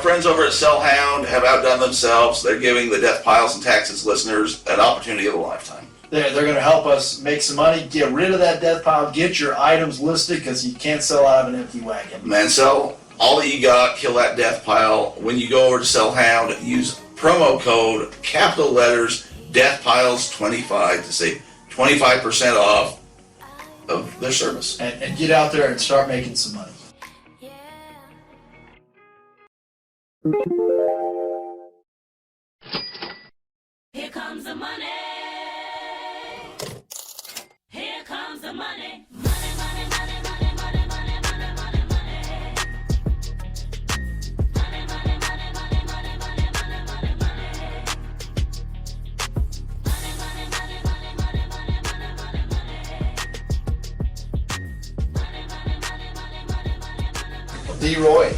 friends over at Sellhound have outdone themselves. They're giving the Deathpiles and Taxes listeners an opportunity of a lifetime. They're going to help us make some money, get rid of that death pile, get your items listed, because you can't sell out of an empty wagon. Man, sell all that you got, kill that death pile. When you go over to Sellhound, use promo code, capital letters, Deathpiles25 to save 25% off of their service. And get out there and start making some money. Here comes the money. Here comes the money. Money, money, money, money, money, money, money, money, money. Money, money, money, money, money, money, money, money, money. Money, money, money, money, money, money, money, money, money. D-Roy,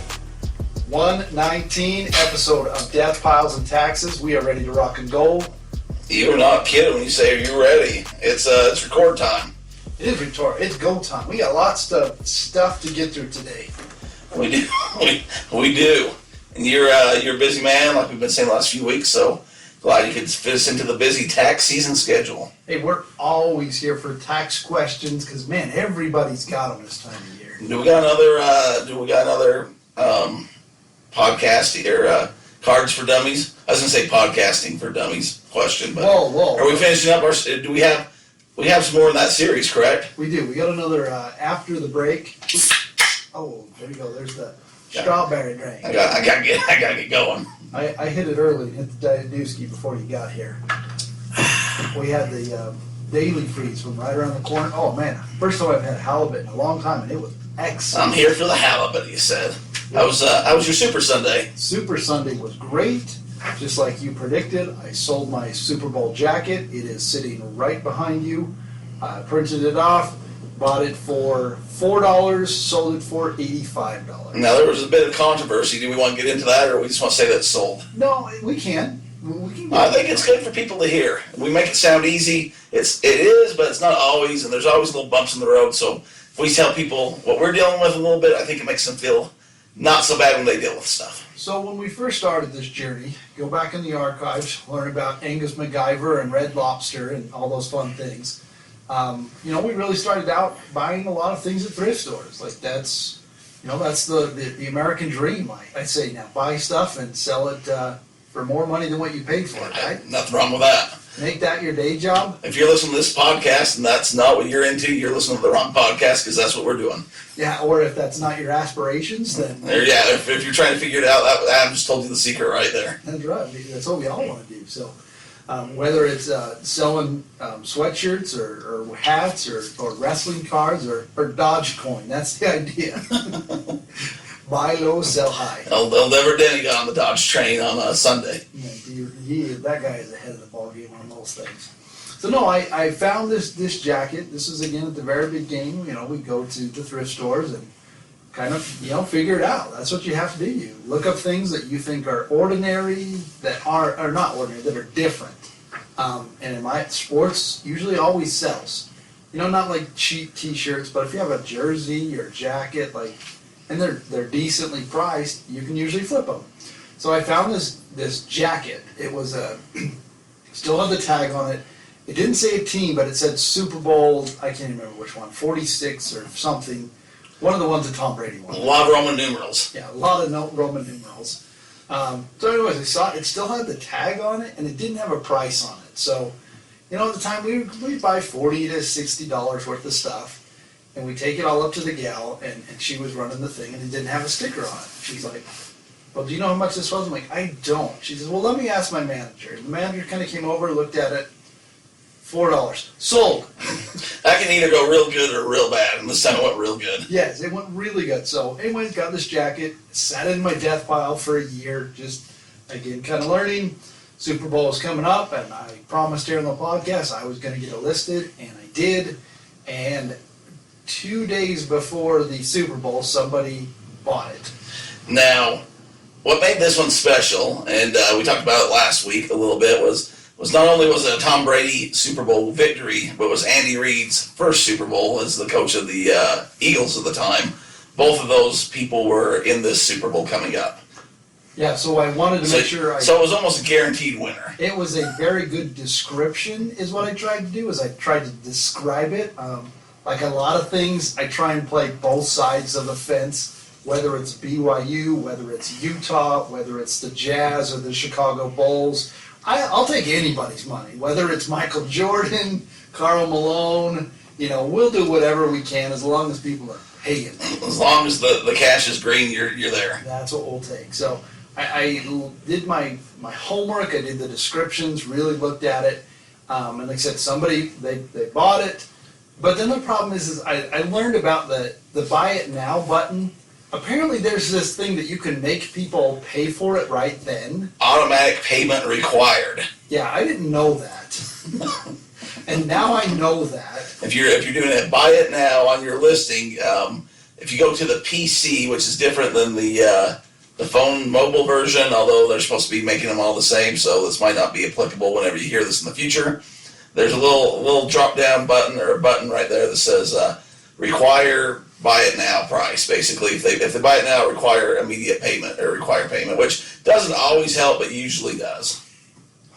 119 episode of Deathpiles and Taxes. We are ready to rock and go. You're not kidding when you say you're ready. It's record time. It is retort. It's go time. We got lots of stuff to get through today. We do. We do. And you're a busy man, like we've been saying the last few weeks, so glad you could fit us into the busy tax season schedule. Hey, we're always here for tax questions because, man, everybody's got them this time of year. Do we got another podcast here? Cards for Dummies. I was gonna say podcasting for dummies question, but whoa. Are we finishing up our? Do we have some more in that series? Correct. We do. We got another after the break. Oh, there you go. There's the strawberry drink. I gotta get going. I hit it early and hit the Diet Dooski before you got here. We had the daily freeze from right around the corner. Oh man, first time I've had halibut in a long time, and it was excellent. I'm here for the halibut. You said. How was your Super Sunday? Super Sunday was great. Just like you predicted, I sold my Super Bowl jacket. It is sitting right behind you. I printed it off, bought it for $4, sold it for $85. Now, there was a bit of controversy. Do we want to get into that, or we just want to say that it's sold? No, we can. We can I think it's good for people to hear. We make it sound easy. It is, but it's not always, and there's always little bumps in the road. So if we tell people what we're dealing with a little bit, I think it makes them feel not so bad when they deal with stuff. So when we first started this journey, go back in the archives, learn about Angus MacGyver and Red Lobster and all those fun things. We really started out buying a lot of things at thrift stores. Like that's the American dream. I say now, buy stuff and sell it for more money than what you paid for it, right? Nothing wrong with that. Make that your day job. If you're listening to this podcast and that's not what you're into, you're listening to the wrong podcast because that's what we're doing. Yeah, or if that's not your aspirations, then... If you're trying to figure it out, Adam just told you the secret right there. That's right. That's what we all want to do. So whether it's selling sweatshirts or hats or wrestling cards or Dogecoin, that's the idea. Buy low, sell high. They'll never get on the Dodge train on a Sunday. Yeah, that guy is ahead of the ballgame on those things. So no, I found this jacket. This is again at the very beginning. We go to the thrift stores and kind of figure it out. That's what you have to do. You look up things that you think are ordinary, that are not ordinary, that are different. And in my sports, usually always sells. Not like cheap T-shirts, but if you have a jersey or jacket, and they're decently priced, you can usually flip them. So I found this jacket. It was still had the tag on it. It didn't say a team, but it said Super Bowl, I can't remember which one, 46 or something. One of the ones that Tom Brady won. A lot of Roman numerals. Yeah, a lot of Roman numerals. So anyways, I saw it still had the tag on it, and it didn't have a price on it. So, at the time, we'd buy $40 to $60 worth of stuff, and we take it all up to the gal, and she was running the thing, and it didn't have a sticker on it. She's like, well, do you know how much this was? I'm like, I don't. She says, well, let me ask my manager. And the manager kind of came over, looked at it, $4. Sold. That can either go real good or real bad, and this time it went real good. Yes, it went really good. So anyways, got this jacket, sat in my death pile for a year, just, again, kind of learning. Super Bowl is coming up, and I promised here on the podcast I was going to get it listed, and I did. And 2 days before the Super Bowl, somebody bought it. Now, what made this one special, and we talked about it last week a little bit, was not only was it a Tom Brady Super Bowl victory, but it was Andy Reid's first Super Bowl as the coach of the Eagles at the time. Both of those people were in this Super Bowl coming up. Yeah, so I wanted to make sure So it was almost a guaranteed winner. it was a very good description is what I tried to do, is I tried to describe it. Like a lot of things, I try and play both sides of the fence, whether it's BYU, whether it's Utah, whether it's the Jazz or the Chicago Bulls. I'll take anybody's money, whether it's Michael Jordan, Karl Malone, we'll do whatever we can as long as people are paying. As long as the cash is green, you're there. That's what we'll take. So I did my homework, I did the descriptions, really looked at it, and like I said, they bought it. But then the problem is I learned about the buy it now button. Apparently there's this thing that you can make people pay for it right then. Automatic payment required. Yeah, I didn't know that. And now I know that. If you're doing it, buy it now on your listing. If you go to the PC, which is different than the phone mobile version, although they're supposed to be making them all the same, so this might not be applicable whenever you hear this in the future. There's a little drop down button or a button right there that says require buy it now price. Basically, if they buy it now, require immediate payment or require payment, which doesn't always help, but usually does.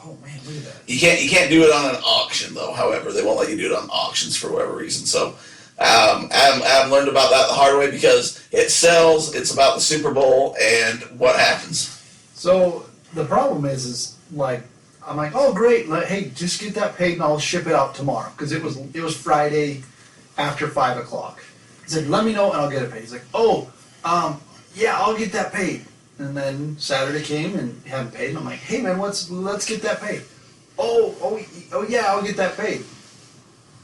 Oh man, look at that. You can't do it on an auction though. However, they won't let you do it on auctions for whatever reason. So Adam learned about that the hard way because it sells. It's about the Super Bowl and what happens. So the problem is like I'm like, oh great, hey, just get that paid and I'll ship it out tomorrow because it was Friday after 5 o'clock. He said, let me know and I'll get it paid. He's like, yeah, I'll get that paid. And then Saturday came and he hadn't paid. And I'm like, hey man, let's get that paid. Oh yeah, I'll get that paid.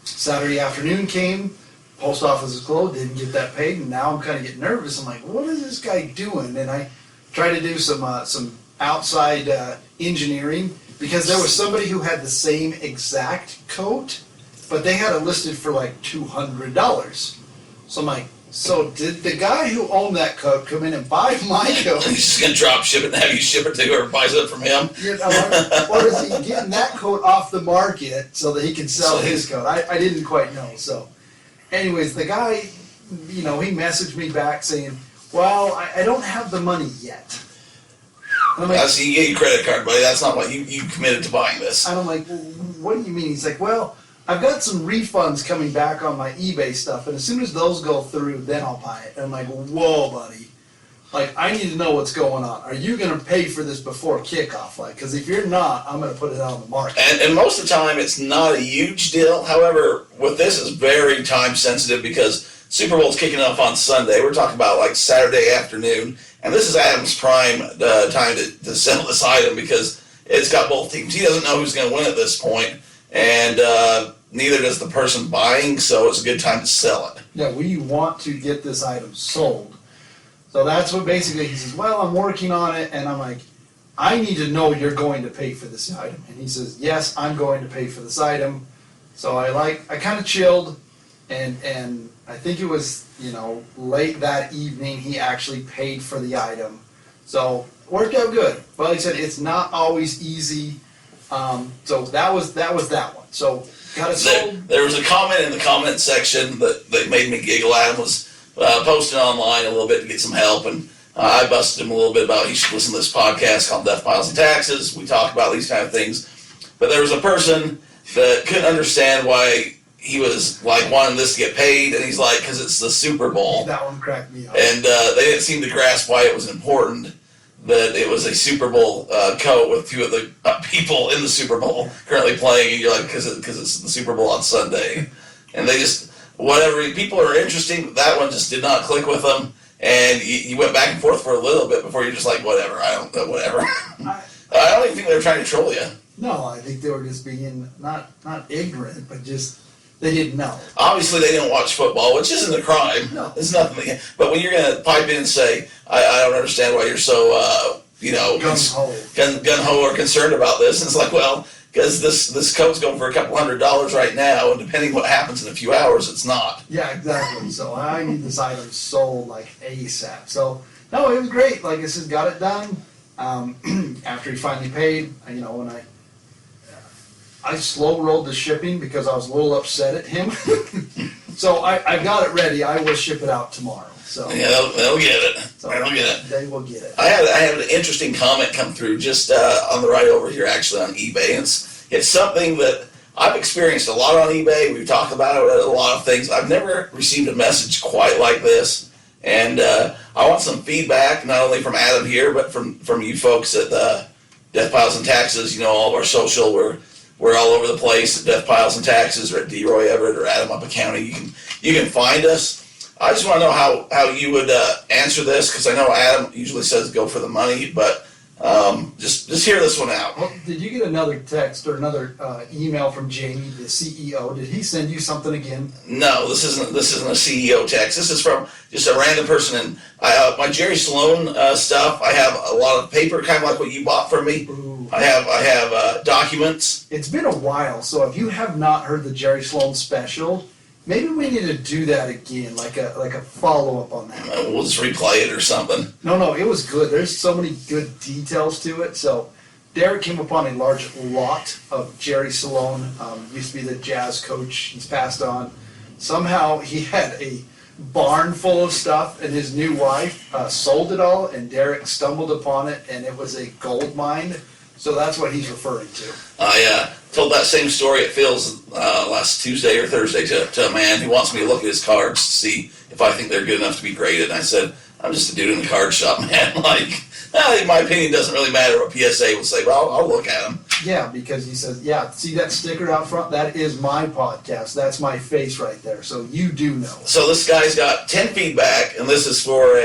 Saturday afternoon came, post office is closed, didn't get that paid, and now I'm kind of getting nervous. I'm like, what is this guy doing? And I tried to do some outside engineering because there was somebody who had the same exact coat, but they had it listed for like $200. So I'm like, so did the guy who owned that coat come in and buy my coat? He's just gonna drop ship it and have you ship it to whoever buys it from him. Or is he getting that coat off the market so that he can sell his coat? I didn't quite know. So, anyways, the guy, he messaged me back saying, well, I don't have the money yet. And I'm like, So you get your credit card, buddy. That's not what you committed to buying this. and I'm like, well, what do you mean? He's like, well, I've got some refunds coming back on my eBay stuff, and as soon as those go through, then I'll buy it. And I'm like, whoa, buddy. Like, I need to know what's going on. Are you going to pay for this before kickoff? Like, because if you're not, I'm going to put it out on the market. And most of the time, it's not a huge deal. However, with this, is very time sensitive because Super Bowl's kicking off on Sunday. We're talking about like Saturday afternoon, and this is Adam's prime time to sell this item because it's got both teams. He doesn't know who's going to win at this point, and neither does the person buying, so it's a good time to sell it. Yeah, we want to get this item sold. So that's what basically he says, well, I'm working on it, and I'm like, I need to know you're going to pay for this item. And he says, yes, I'm going to pay for this item. So I kind of chilled, and I think it was, late that evening he actually paid for the item. So worked out good. But like I said, it's not always easy. So that was that one. So got it sold. There was a comment in the comment section that made me giggle. Adam was posting online a little bit to get some help, and I busted him a little bit about he should listen to this podcast called Deathpiles and Taxes. We talk about these kind of things. But there was a person that couldn't understand why he was like wanting this to get paid, and he's like, because it's the Super Bowl. That one cracked me up. And they didn't seem to grasp why it was important that it was a Super Bowl coat with two of the people in the Super Bowl currently playing, and you're like, because it's the Super Bowl on Sunday. And they just, whatever, people are interesting, that one just did not click with them, and you went back and forth for a little bit before you're just like, whatever, I don't know, whatever. I don't even think they were trying to troll you. No, I think they were just being, not ignorant, but just, they didn't know. Obviously, they didn't watch football, which isn't a crime. No. It's nothing. But when you're going to pipe in and say, I don't understand why you're so, gung-ho or concerned about this, and it's like, well, because this coat's going for a couple $100 right now, and depending what happens in a few hours, it's not. Yeah, exactly. So I need this item sold like ASAP. So, no, it was great. Like I said, got it done. After he finally paid, and I slow rolled the shipping because I was a little upset at him. So I got it ready. I will ship it out tomorrow. So Yeah, they'll get it. so They'll get it. they will get it. I had an interesting comment come through just on the ride over here, actually, on eBay. And it's something that I've experienced a lot on eBay. We've talked about it at a lot of things. I've never received a message quite like this. And I want some feedback, not only from Adam here, but from you folks at Deathpiles and Taxes. You know, all of our social, we're all over the place at Deathpiles and Taxes, or at Derek Everitt, or Adam Up Accounting. You can find us. I just want to know how you would answer this, because I know Adam usually says go for the money, but just hear this one out. Well, did you get another text or another email from Jamie, the CEO? Did he send you something again? No, this isn't a CEO text. This is from just a random person. And my Jerry Sloan stuff, I have a lot of paper, kind of like what you bought from me. Ooh. I have documents. It's been a while, so if you have not heard the Jerry Sloan special, maybe we need to do that again, like a follow-up on that. We'll just replay it or something. No, it was good. There's so many good details to it. So Derek came upon a large lot of Jerry Sloan, used to be the jazz coach. He's passed on. Somehow he had a barn full of stuff, and his new wife sold it all, and Derek stumbled upon it, and it was a gold mine. So that's what he's referring to. I told that same story at Phil's last Tuesday or Thursday to a man who wants me to look at his cards to see if I think they're good enough to be graded. And I said, I'm just a dude in the card shop, man. Like, in my opinion, it doesn't really matter what PSA will say, but I'll look at them. Yeah, because he says, yeah, see that sticker out front? That is my podcast. That's my face right there. So you do know. So this guy's got 10 feedback, and this is for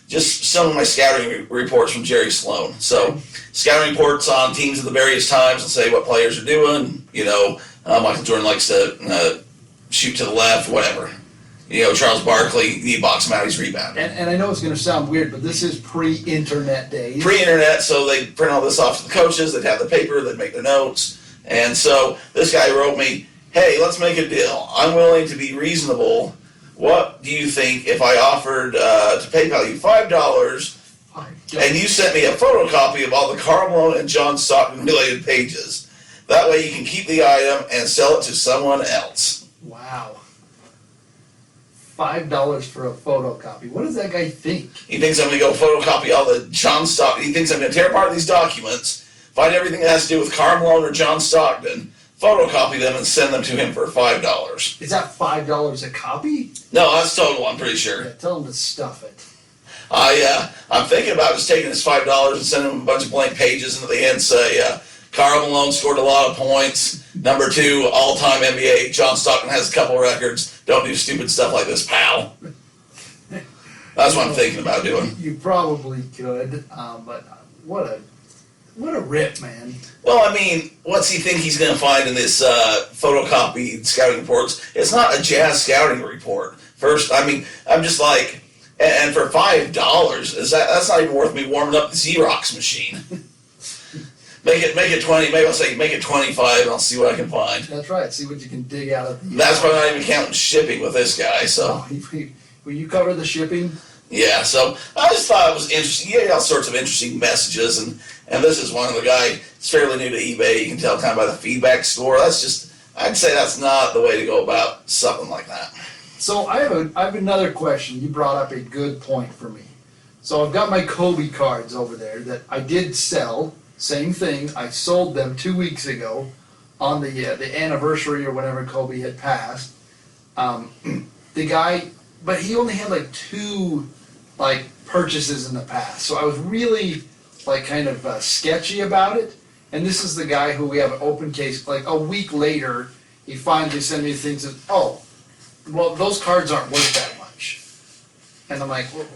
just some of my scouting reports from Jerry Sloan. So scouting reports on teams at the various times and say what players are doing. You know, Michael Jordan likes to shoot to the left, whatever. You know, Charles Barkley, you box him out, he's rebounding. And I know it's going to sound weird, but this is pre-internet days. Pre-internet, so they print all this off to the coaches, they'd have the paper, they'd make their notes. And so this guy wrote me, hey, let's make a deal. I'm willing to be reasonable. What do you think if I offered to PayPal you $5 and you sent me a photocopy of all the Karl Malone and John Stockton related pages? That way you can keep the item and sell it to someone else. Wow. $5 for a photocopy. What does that guy think? He thinks I'm going to go photocopy all the John Stockton. He thinks I'm going to tear apart these documents, find everything that has to do with Karl Malone or John Stockton, photocopy them, and send them to him for $5. Is that $5 a copy? No, that's total, I'm pretty sure. Yeah, tell him to stuff it. I'm thinking about just taking his $5 and sending him a bunch of blank pages, and at the end say, Karl Malone scored a lot of points. Number 2, all-time NBA. John Stockton has a couple records. Don't do stupid stuff like this, pal. That's what I'm thinking about doing. You probably could, but what a rip, man. Well, I mean, what's he think he's going to find in this photocopied scouting reports? It's not a jazz scouting report. First, I mean, I'm just like, and for $5, that's not even worth me warming up the Xerox machine. Make it 20. Maybe I'll say make it 25, and I'll see what I can find. That's right. See what you can dig out of the. That's why I'm not even counting shipping with this guy. So will you cover the shipping? yeah. So I just thought it was interesting. You get all sorts of interesting messages, and this is one of the guy. It's fairly new to eBay. You can tell kind of by the feedback score. That's just, I'd say that's not the way to go about something like that. So I have another question. You brought up a good point for me. So I've got my Kobe cards over there that I did sell. Same thing. I sold them 2 weeks ago on the anniversary or whenever Kobe had passed. The guy, but he only had like 2 purchases in the past. So I was really kind of sketchy about it. And this is the guy who we have an open case. Like a week later, he finally sent me things and says, oh, well, those cards aren't worth that much. And I'm like, well,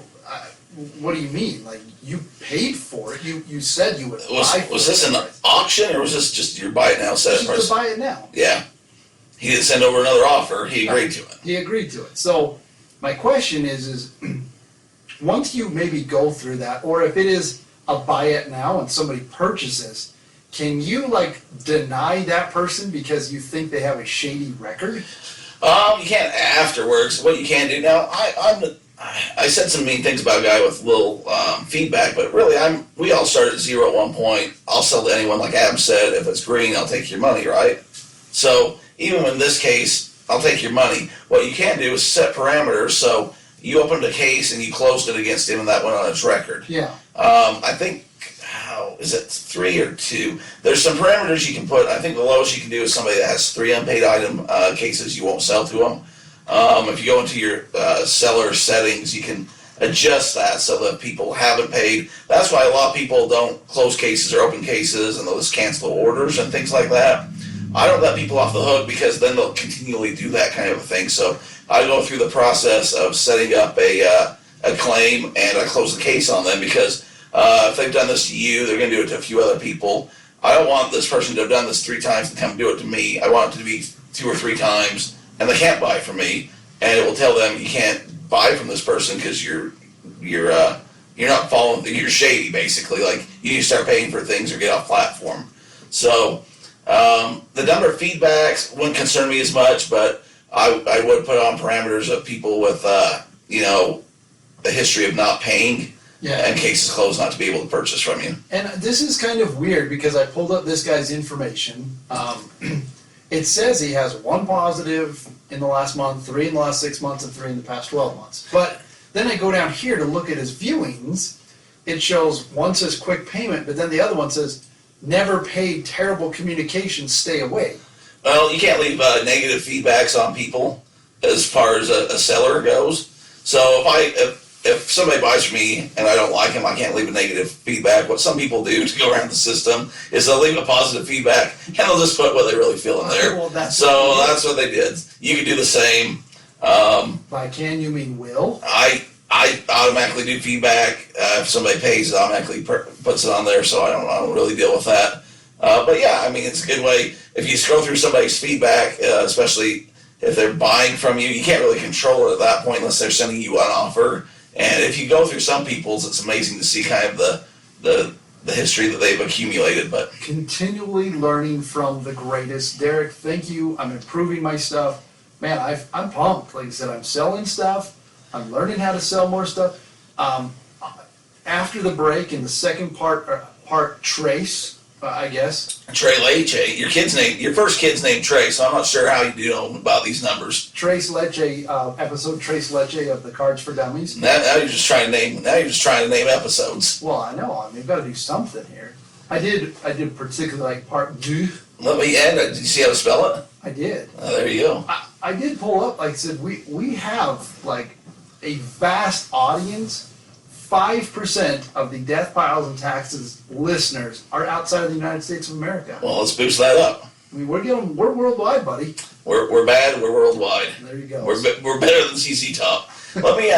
what do you mean? Like, you paid for it. You said you would buy for it. Was this an auction, or was this just your buy it now, set it price? Just to buy it now. Yeah. He didn't send over another offer. He agreed to it. He agreed to it. So my question is once you maybe go through that, or if it is a buy it now and somebody purchases, can you deny that person because you think they have a shady record? You can't afterwards. What you can do now, I said some mean things about a guy with little feedback, but really, we all started at zero at one point. I'll sell to anyone, like Adam said. If it's green, I'll take your money, right? So even in this case, I'll take your money. What you can do is set parameters. So you opened a case and you closed it against him, and that went on his record. Yeah. I think, how is it 3 or 2? There's some parameters you can put. I think the lowest you can do is somebody that has 3 unpaid item cases. You won't sell to them. If you go into your seller settings, you can adjust that so that people haven't paid. That's why a lot of people don't close cases or open cases, and they'll just cancel orders and things like that. I don't let people off the hook because then they'll continually do that kind of a thing. So I go through the process of setting up a claim, and I close the case on them because if they've done this to you, they're going to do it to a few other people. I don't want this person to have done this 3 times and come do it to me. I want it to be 2 or 3 times, and they can't buy from me, and it will tell them you can't buy from this person because you're not following. You're shady, basically. Like, you need to start paying for things or get off platform. So the number of feedbacks wouldn't concern me as much, but I would put on parameters of people with a history of not paying. Yeah. And cases closed not to be able to purchase from you. And this is kind of weird because I pulled up this guy's information. It says he has 1 positive in the last month, 3 in the last 6 months, and 3 in the past 12 months. But then I go down here to look at his viewings. It shows one says quick payment, but then the other one says never paid, terrible communication, stay away. Well, you can't leave negative feedbacks on people as far as a seller goes. So if somebody buys from me and I don't like them, I can't leave a negative feedback. What some people do to go around the system is they'll leave a positive feedback and they'll just put what they really feel in there. Well, that's what they did. You could do the same. By can you mean will? I automatically do feedback. If somebody pays, it automatically puts it on there, so I don't really deal with that. But yeah, I mean, it's a good way. If you scroll through somebody's feedback, especially if they're buying from you, you can't really control it at that point unless they're sending you an offer. And if you go through some people's, it's amazing to see kind of the history that they've accumulated. But continually learning from the greatest. Derek, thank you. I'm improving my stuff. Man, I'm pumped. Like I said, I'm selling stuff. I'm learning how to sell more stuff. After the break, in the second part Trace, I guess. Trey Leche, your first kid's named Trey, so I'm not sure how you do know about these numbers. Trace Leche, episode Trace Leche of the Cards for Dummies. Now you're just trying to name episodes. Well, I know. I mean, you've got to do something here. I did particularly like part 2. Let me add. Did you see how to spell it? I did. Oh, there you go. I did pull up, like I said, we have like a vast audience. 5% of the Deathpiles and Taxes listeners are outside of the United States of America. Well, let's boost that up. I mean, we're worldwide, buddy. We're bad. We're worldwide. There you go. We're better than CC Top. Let me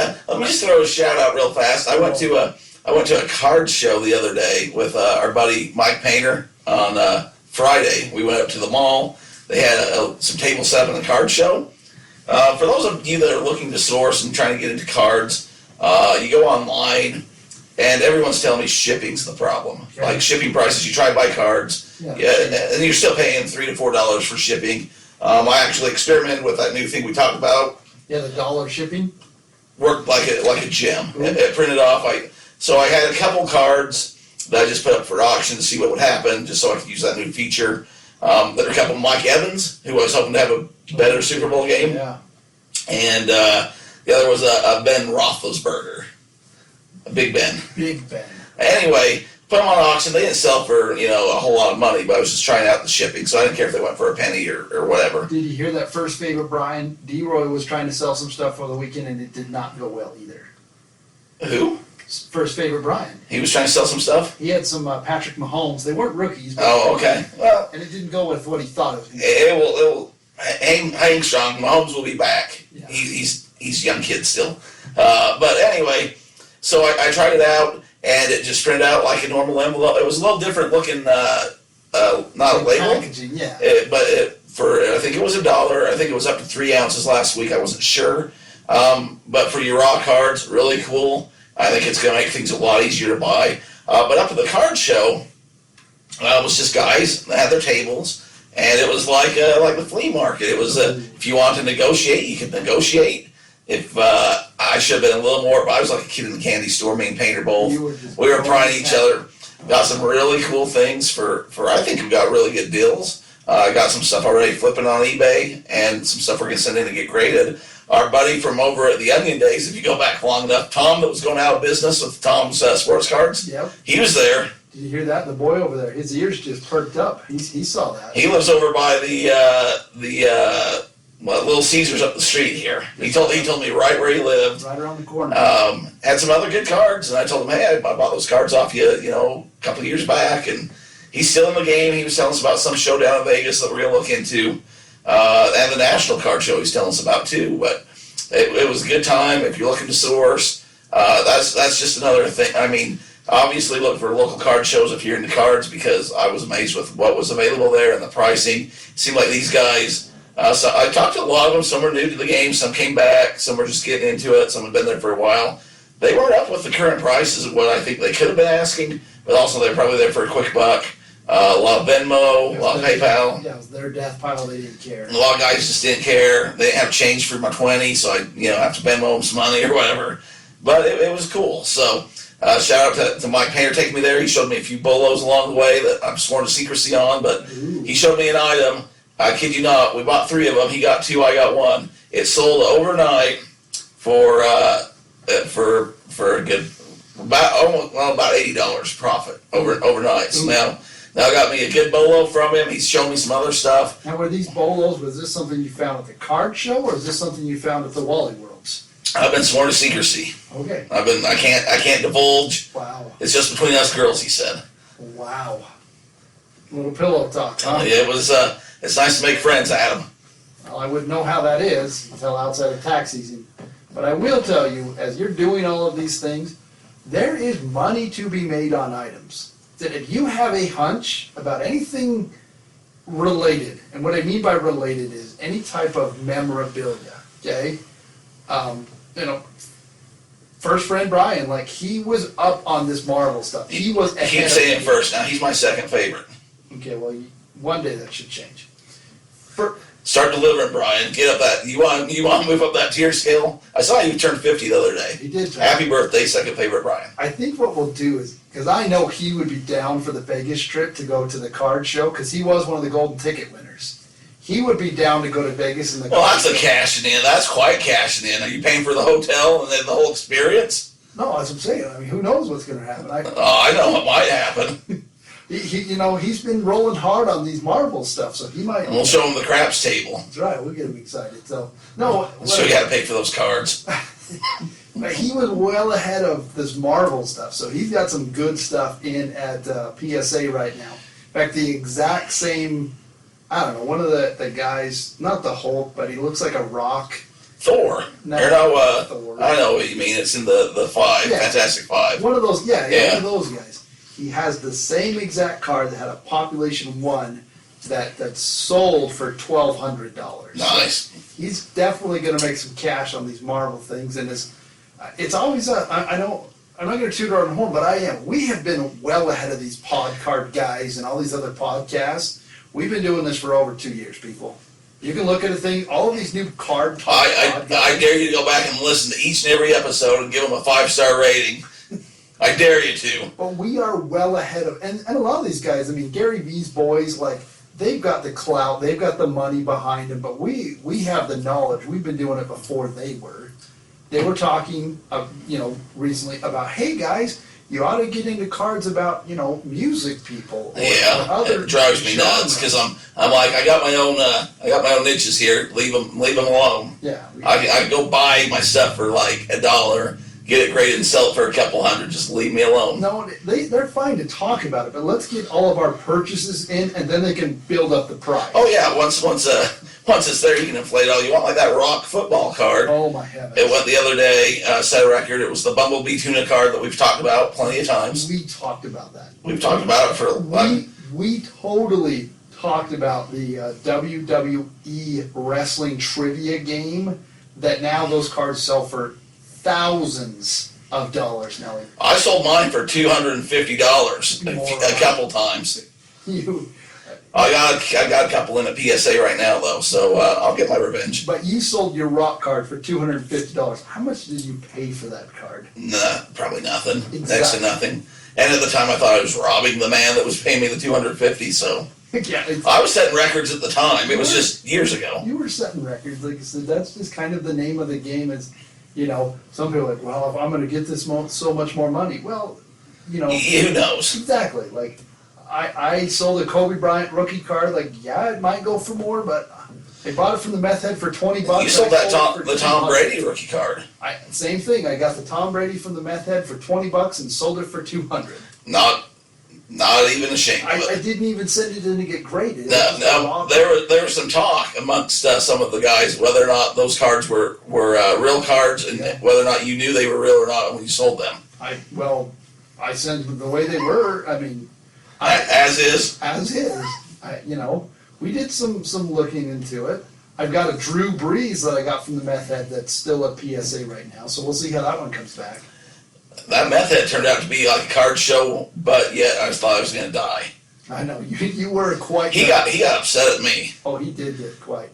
just throw a shout out real fast. I went to a card show the other day with our buddy Mike Painter on Friday. We went up to the mall. They had some table set up in the card show. For those of you that are looking to source and trying to get into cards, you go online, and everyone's telling me shipping's the problem. Okay. Like shipping prices, you try to buy cards, and you're still paying $3 to $4 for shipping. I actually experimented with that new thing we talked about. Yeah, the dollar shipping. Worked like a gem. It printed off. So I had a couple cards that I just put up for auction to see what would happen, just so I could use that new feature. There are a couple of Mike Evans, who I was hoping to have a better Super Bowl game. Yeah. And the other was a Ben Roethlisberger. A Big Ben. Big Ben. Anyway, put them on auction. They didn't sell for, a whole lot of money, but I was just trying out the shipping, so I didn't care if they went for a penny or whatever. Did you hear that first favorite Brian? D-Roy was trying to sell some stuff for the weekend, and it did not go well either. Who? First favorite Brian. He was trying to sell some stuff? He had some Patrick Mahomes. They weren't rookies. But Oh, okay. Well, and it didn't go with what he thought it was going to it will hang strong. Mahomes will be back. Yeah. He's a young kid still. But anyway, so I tried it out, and it just printed out like a normal envelope. It was a little different looking, not a label. Packaging, yeah. I think it was $1. I think it was up to 3 ounces last week. I wasn't sure. But for your raw cards, really cool. I think it's going to make things a lot easier to buy. But up at the card show, it was just guys that had their tables, and it was like the flea market. It was if you want to negotiate, you could negotiate. If I should have been a little more, but I was like a kid in the candy store, me and Painter both. We were prying each other. Got some really cool things for I think we got really good deals. I got some stuff already flipping on eBay and some stuff we're going to send in to get graded. Our buddy from over at the Onion Days, if you go back long enough, Tom, that was going out of business with Tom's sports cards, Yep. he was there. Did you hear that? The boy over there, his ears just perked up. He saw that. He lives over by the Little Caesars up the street here. He told me right where he lived. Right around the corner. Had some other good cards, and I told him, hey, I bought those cards off you, a couple of years back, and he's still in the game. He was telling us about some show down in Vegas that we're going to look into, and the National Card Show he's telling us about too. But it was a good time. If you're looking to source, that's just another thing. I mean, obviously look for local card shows if you're into cards, because I was amazed with what was available there and the pricing. It seemed like these guys. So I talked to a lot of them. Some were new to the game, some came back, some were just getting into it, some had been there for a while. They weren't up with the current prices of what I think they could have been asking, but also they're probably there for a quick buck. A lot of Venmo, a lot of PayPal. Yeah, it was their death pile. They didn't care. A lot of guys just didn't care. They didn't have change for my 20, so I have to Venmo them some money or whatever. But it was cool. So shout out to Mike Painter taking me there. He showed me a few bolos along the way that I'm sworn to secrecy on, but he showed me an item. I kid you not, we bought 3 of them. He got 2, I got 1. It sold overnight for a good about $80 profit overnight. So now I got me a good bolo from him. He's shown me some other stuff. Now, were these bolos? Was this something you found at the card show, or is this something you found at the Wally Worlds? I've been sworn to secrecy. Okay. I can't divulge. Wow. It's just between us girls, he said. Wow. Little pillow talk, huh? Yeah, it was. It's nice to make friends, Adam. Well, I wouldn't know how that is until outside of tax season. But I will tell you, as you're doing all of these things, there is money to be made on items. That if you have a hunch about anything related, and what I mean by related is any type of memorabilia, okay? First friend Brian, like, he was up on this Marvel stuff. He was ahead Keep of saying me. first now. He's my second favorite. Okay, well, one day that should change. Start delivering, Brian. Get up that. You want to move up that tier scale? I saw you turn 50 the other day. He did. Happy birthday, second favorite, Brian. I think what we'll do is, because I know he would be down for the Vegas trip to go to the card show, because he was one of the golden ticket winners. He would be down to go to Vegas in the Well, card that's a show. cashing in. That's quite cashing in. Are you paying for the hotel and then the whole experience? No, that's what I'm saying. I mean, who knows what's going to happen? Oh, I know what might happen. He's been rolling hard on these Marvel stuff, so he might. And we'll show him the craps table. That's right. We'll get him excited. So no, We'll show you how to pay for those cards. but he was well ahead of this Marvel stuff, so he's got some good stuff in at PSA right now. In fact, the exact same. I don't know. One of the guys, not the Hulk, but he looks like a Rock. Thor. No, Thor. I know what you mean. It's in the 5, Yeah. Fantastic 5. One of those, yeah, Yeah. one of those guys. He has the same exact card that had a population 1 that sold for $1,200. Nice. He's definitely going to make some cash on these Marvel things, and it's always I know I'm not going to toot our own horn, but I am. We have been well ahead of these pod card guys and all these other podcasts. We've been doing this for over 2 years, people. You can look at a thing, all of these new card I dare you to go back and listen to each and every episode and give them a 5-star rating. I dare you to. But we are well ahead of, and a lot of these guys, I mean, Gary V's boys, like, they've got the clout, they've got the money behind them, but we have the knowledge. We've been doing it before they were. They were talking, recently about, hey guys, you ought to get into cards about, music people. Or It drives me nuts because I'm like, I got my own niches here. Leave them alone. Yeah. I go buy my stuff for like $1, get it graded and sell it for a couple hundred. Just leave me alone. No, they're fine to talk about it, but let's get all of our purchases in, and then they can build up the price. Oh yeah, once it's there, you can inflate all you want. Like that Rock football card. Oh my heavens! It went the other day. Set a record. It was the Bumblebee tuna card that we've talked about plenty of times. We talked about that. We've talked about it for. We totally talked about the WWE wrestling trivia game. That now those cards sell for thousands of dollars now. I sold mine for $250 a couple times. I got a couple in at PSA right now though, so I'll get my revenge. But you sold your Rock card for $250. How much did you pay for that card? Nah, probably nothing. Exactly. Next to nothing. And at the time, I thought I was robbing the man that was paying me the $250. So Yeah, I was setting records at the time. It was just years ago. you were setting records. Like I said, that's just kind of the name of the game. Is, some people are like, well, if I'm going to get this so much more money, well, Who knows? exactly. Like, I sold a Kobe Bryant rookie card. Like, yeah, it might go for more, but they bought it from the meth head for $20. You sold I the Tom $200. Brady rookie card. Same thing. I got the Tom Brady from the meth head for $20 and sold it for $200. Not even ashamed of I it. didn't even send it in to get graded. No, there was some talk amongst some of the guys whether or not those cards were real cards and whether or not you knew they were real or not when you sold them. I sent them the way they were. I mean, As is. As is. We did some looking into it. I've got a Drew Brees that I got from the meth head that's still at PSA right now, so we'll see how that one comes back. That meth head turned out to be like a card show, but yet I thought I was going to die. I know you were quite. He got upset at me. Oh, he did get quite.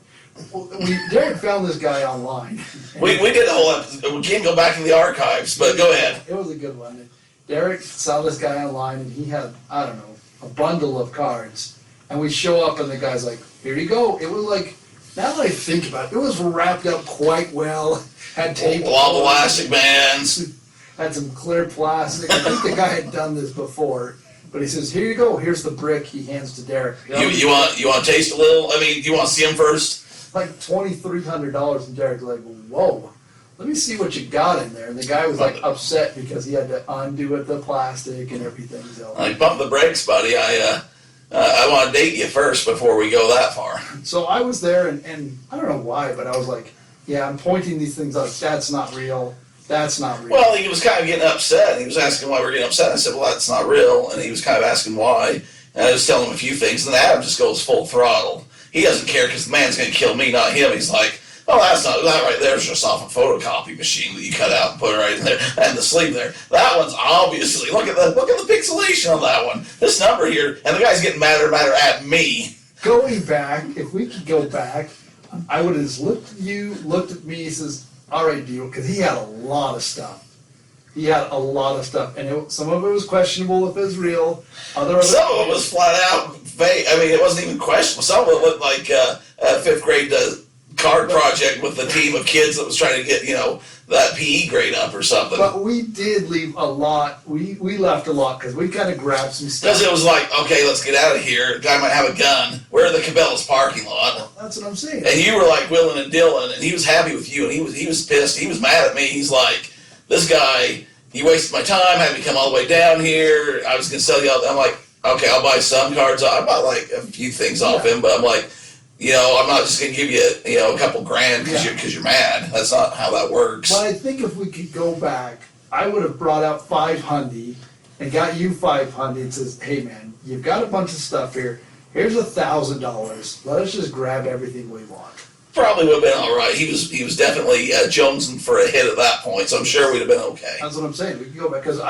Derek found this guy online. We did the whole episode. We can't go back in the archives, but go ahead. It was a good one. Derek saw this guy online, and he had, I don't know, a bundle of cards. And we show up, and the guy's like, here you go. It was like, now that I think about it, it was wrapped up quite well. Had tape. All the elastic bands. Had some clear plastic. I think the guy had done this before. But he says, here you go. Here's the brick he hands to Derek. You want to taste a little? I mean, do you want to see him first? Like $2,300, and Derek's like, whoa. Let me see what you got in there. And the guy was like upset because he had to undo it, the plastic and everything. So. Like, pump the brakes, buddy. I want to date you first before we go that far. So I was there, and I don't know why, but I was like, yeah, I'm pointing these things out. That's not real. That's not real. Well, he was kind of getting upset. He was asking why we're getting upset. I said, well, that's not real. And he was kind of asking why. And I was telling him a few things. And then Adam just goes full throttle. He doesn't care because the man's going to kill me, not him. He's like, oh, that right there is just off a photocopy machine that you cut out and put it right in there. And the sleeve there. That one's obviously, look at the pixelation on that one. This number here. And the guy's getting madder at me. Going back, if we could go back, I would have just looked at you, looked at me, he says, all right, deal, because he had a lot of stuff. And some of it was questionable if it was real. Some of it was flat out fake. I mean, it wasn't even questionable. Some of it looked like a fifth grade card project with a team of kids that was trying to get, that PE grade up or something. But we did leave a lot. We left a lot because we kind of grabbed some stuff. Because it was like, okay, let's get out of here. The guy might have a gun. We're in the Cabela's parking lot. Well, that's what I'm saying. And you were like willing and dealing, and he was happy with you, and he was pissed. He was mad at me. He's like, this guy, he wasted my time, had me come all the way down here. I was going to sell you all. I'm like, okay, I'll buy some cards. I bought like a few things off him, but I'm like, I'm not just going to give you, a couple grand because you're mad. That's not how that works. But I think if we could go back, I would have brought out $500 and got you $500 and says, hey man, you've got a bunch of stuff here. Here's $1,000. Let us just grab everything we want. Probably would have been all right. He was definitely jonesing for a hit at that point, so I'm sure we'd have been okay. That's what I'm saying. We could go back because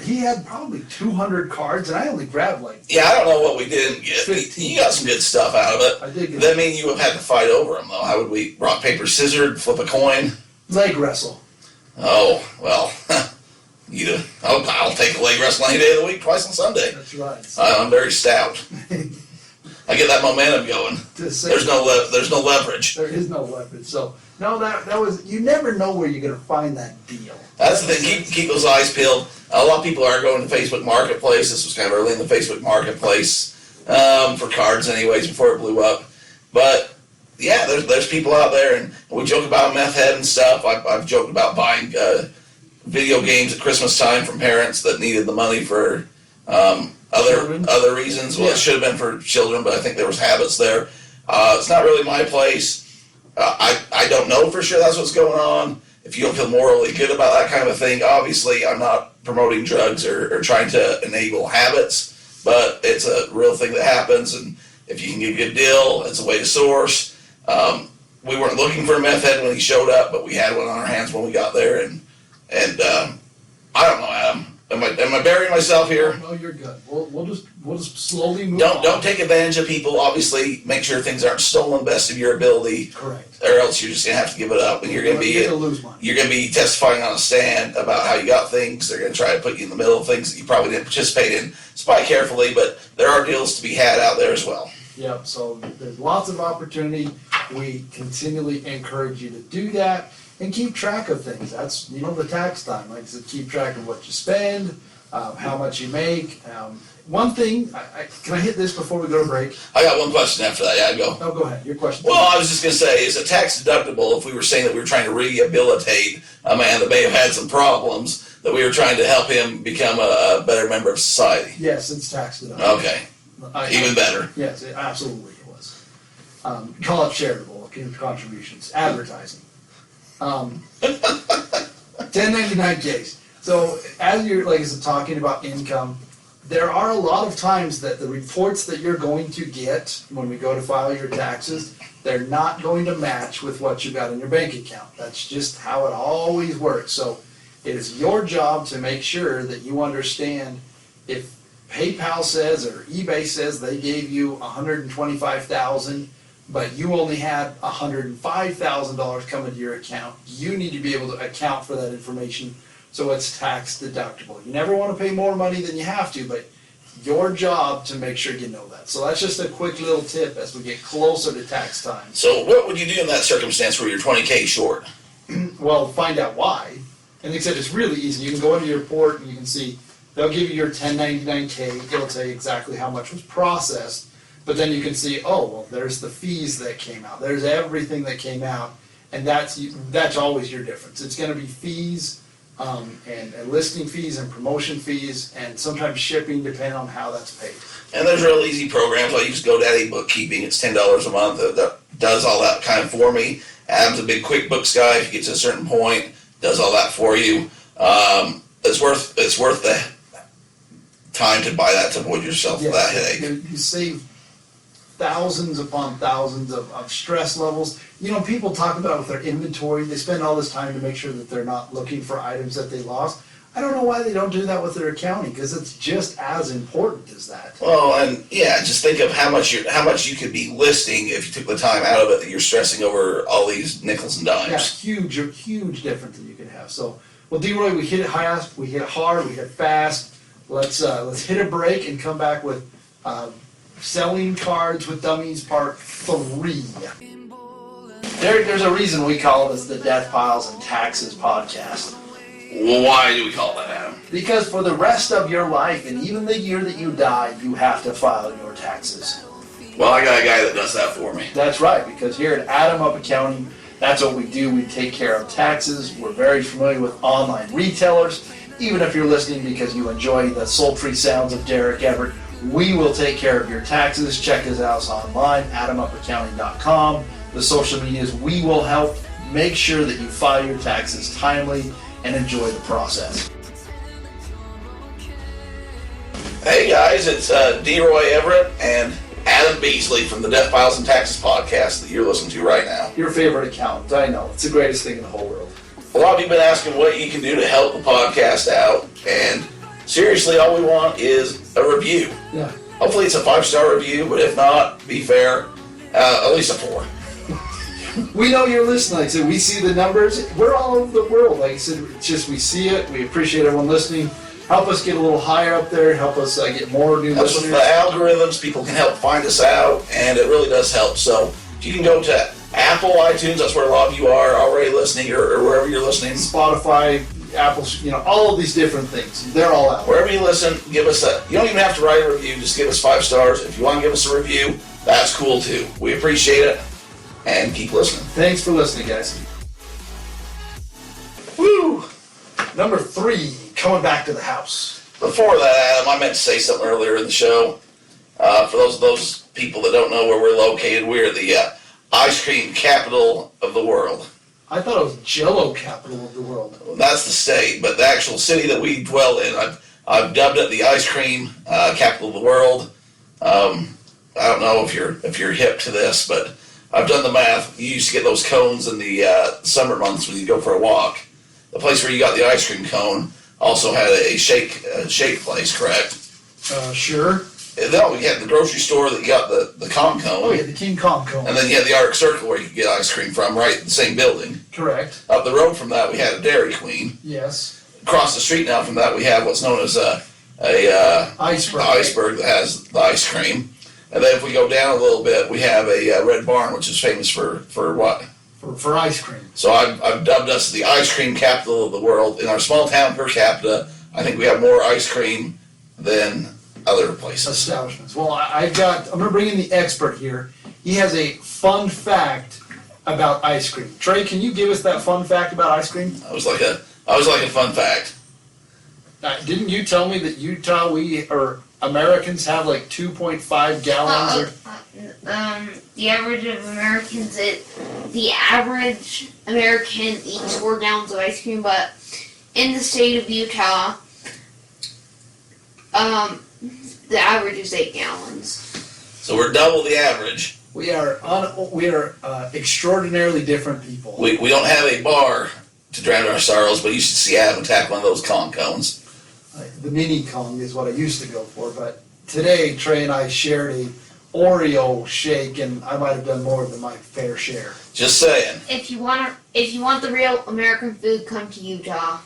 he had probably 200 cards, and I only grabbed like. Yeah, I don't know what we didn't get. 15. You got some good stuff out of it. I did. Get that mean you would have had to fight over him though? How would we rock paper scissors, flip a coin? Leg wrestle. Oh well, I'll take a leg wrestle any day of the week, twice on Sunday. That's right. I'm very stout. I get that momentum going. There's no leverage. There is no leverage. So no, that was. You never know where you're going to find that deal. That's the thing. Keep those eyes peeled. A lot of people are going to Facebook Marketplace. This was kind of early in the Facebook Marketplace for cards, anyways, before it blew up. But yeah, there's people out there, and we joke about meth head and stuff. I've joked about buying video games at Christmas time from parents that needed the money for other reasons. Well, it should have been for children, but I think there was habits there. It's not really my place. I don't know for sure that's what's going on. If you don't feel morally good about that kind of a thing, obviously I'm not promoting drugs or trying to enable habits, but it's a real thing that happens, and if you can get a good deal, it's a way to source. We weren't looking for a meth head when he showed up, but we had one on our hands when we got there, and I don't know, Adam. I Am I burying myself here? No, you're good. We'll just slowly move on. Don't take advantage of people. Obviously, make sure things aren't stolen best of your ability. Correct. Or else you're just gonna have to give it up, and you're gonna lose money. you're gonna be testifying on a stand about how you got things. They're gonna try to put you in the middle of things that you probably didn't participate in. Spy carefully, but there are deals to be had out there as well. Yep, so there's lots of opportunity. We continually encourage you to do that and keep track of things. That's, the tax time. Like I said, keep track of what you spend, how much you make. One thing, can I hit this before we go to break? I got one question after that. Yeah, go. No, go ahead. Your question. Well, I was just gonna say, is it tax deductible if we were saying that we were trying to rehabilitate a man that may have had some problems, that we were trying to help him become a better member of society? Yes, it's tax deductible. Okay, even better. Yes, absolutely it was. Call it charitable contributions, advertising. 1099 case. So as you're, like I said, talking about income, there are a lot of times that the reports that you're going to get when we go to file your taxes, they're not going to match with what you got in your bank account. That's just how it always works. So it is your job to make sure that you understand if PayPal says or eBay says they gave you $125,000, but you only had $105,000 come into your account, you need to be able to account for that information so it's tax deductible. You never want to pay more money than you have to, but your job to make sure you know that. So that's just a quick little tip as we get closer to tax time. So what would you do in that circumstance where you're 20K short? Well, find out why. And like I said, it's really easy. You can go into your report and you can see, they'll give you your 1099K, it'll tell you exactly how much was processed, but then you can see, oh, well, there's the fees that came out, there's everything that came out, and that's always your difference. It's gonna be fees, and listing fees and promotion fees, and sometimes shipping, depending on how that's paid. And there's real easy programs. I use GoDaddy Bookkeeping. It's $10 a month that does all that kind of for me. Adam's a big QuickBooks guy. If you get to a certain point, does all that for you. It's worth the time to buy that to avoid yourself that headache. You save thousands upon thousands of stress levels. People talk about it with their inventory. They spend all this time to make sure that they're not looking for items that they lost. I don't know why they don't do that with their accounting, because it's just as important as that. Well, and yeah, just think of how much you could be listing if you took the time out of it that you're stressing over all these nickels and dimes. Yeah, huge difference that you could have. So, well, D-Roy, we hit it fast, we hit it hard, we hit it fast. Let's hit a break and come back with Selling Cards with Dummies Part 3. Derek, there's a reason we call this the Deathpiles and Taxes podcast. Well, why do we call that, Adam? Because for the rest of your life, and even the year that you die, you have to file your taxes. Well, I got a guy that does that for me. That's right, because here at Adam Up Accounting, that's what we do. We take care of taxes. We're very familiar with online retailers. Even if you're listening because you enjoy the sultry sounds of Derek Everitt, we will take care of your taxes. Check us out online, adamupaccounting.com. The social medias, we will help make sure that you file your taxes timely and enjoy the process. Hey guys, it's D-Roy Everett and Adam Beesley from the Deathpiles and Taxes podcast that you're listening to right now. Your favorite accountant, I know. It's the greatest thing in the whole world. A lot of you have been asking what you can do to help the podcast out, and seriously, all we want is a review. Yeah. Hopefully it's a 5-star review, but if not, be fair, at least a 4. We know you're listening. Like I said, we see the numbers. We're all over the world. Like I said, it's just we see it. We appreciate everyone listening. Help us get a little higher up there. Help us get more new Helps listeners. with the algorithms. People can help find us out, and it really does help. So if you can go to Apple, iTunes, that's where a lot of you are already listening, or wherever you're listening. Spotify, Apple, all of these different things. They're all out. Wherever you listen, give us you don't even have to write a review, just give us 5 stars. If you want to give us a review, that's cool too. We appreciate it, and keep listening. Thanks for listening, guys. Woo! Number 3, coming back to the house. Before that, Adam, I meant to say something earlier in the show. For those people that don't know where we're located, we're the ice cream capital of the world. I thought it was Jello capital of the world. That's the state, but the actual city that we dwell in, I've dubbed it the ice cream capital of the world. I don't know if you're hip to this, but I've done the math. You used to get those cones in the summer months when you go for a walk. The place where you got the ice cream cone also had a shake place, correct? Sure. No, you had the grocery store that you got the Kong cone. Oh yeah, the King Kong cone. And then you had the Arctic Circle where you could get ice cream from, right? The same building. Correct. Up the road from that, we had a Dairy Queen. Yes. Across the street now from that, we have what's known as a Iceberg. iceberg that has the ice cream. And then if we go down a little bit, we have a Red Barn, which is famous for what? For ice cream. So I've dubbed us the ice cream capital of the world. In our small town per capita, I think we have more ice cream than other places. Establishments. Well, I'm going to bring in the expert here. He has a fun fact about ice cream. Trey, can you give us that fun fact about ice cream? I was like a fun fact. Didn't you tell me that Utah, Americans have like 2.5 gallons? The average of Americans, the average American eats 4 gallons of ice cream, but in the state of Utah, the average is 8 gallons. So we're double the average. We are extraordinarily different people. We don't have a bar to drown our sorrows, but you should see Adam attack one of those Kong cones. The mini Kong is what I used to go for, but today Trey and I shared a Oreo shake, and I might have done more than my fair share. Just saying. If you want the real American food, come to Utah.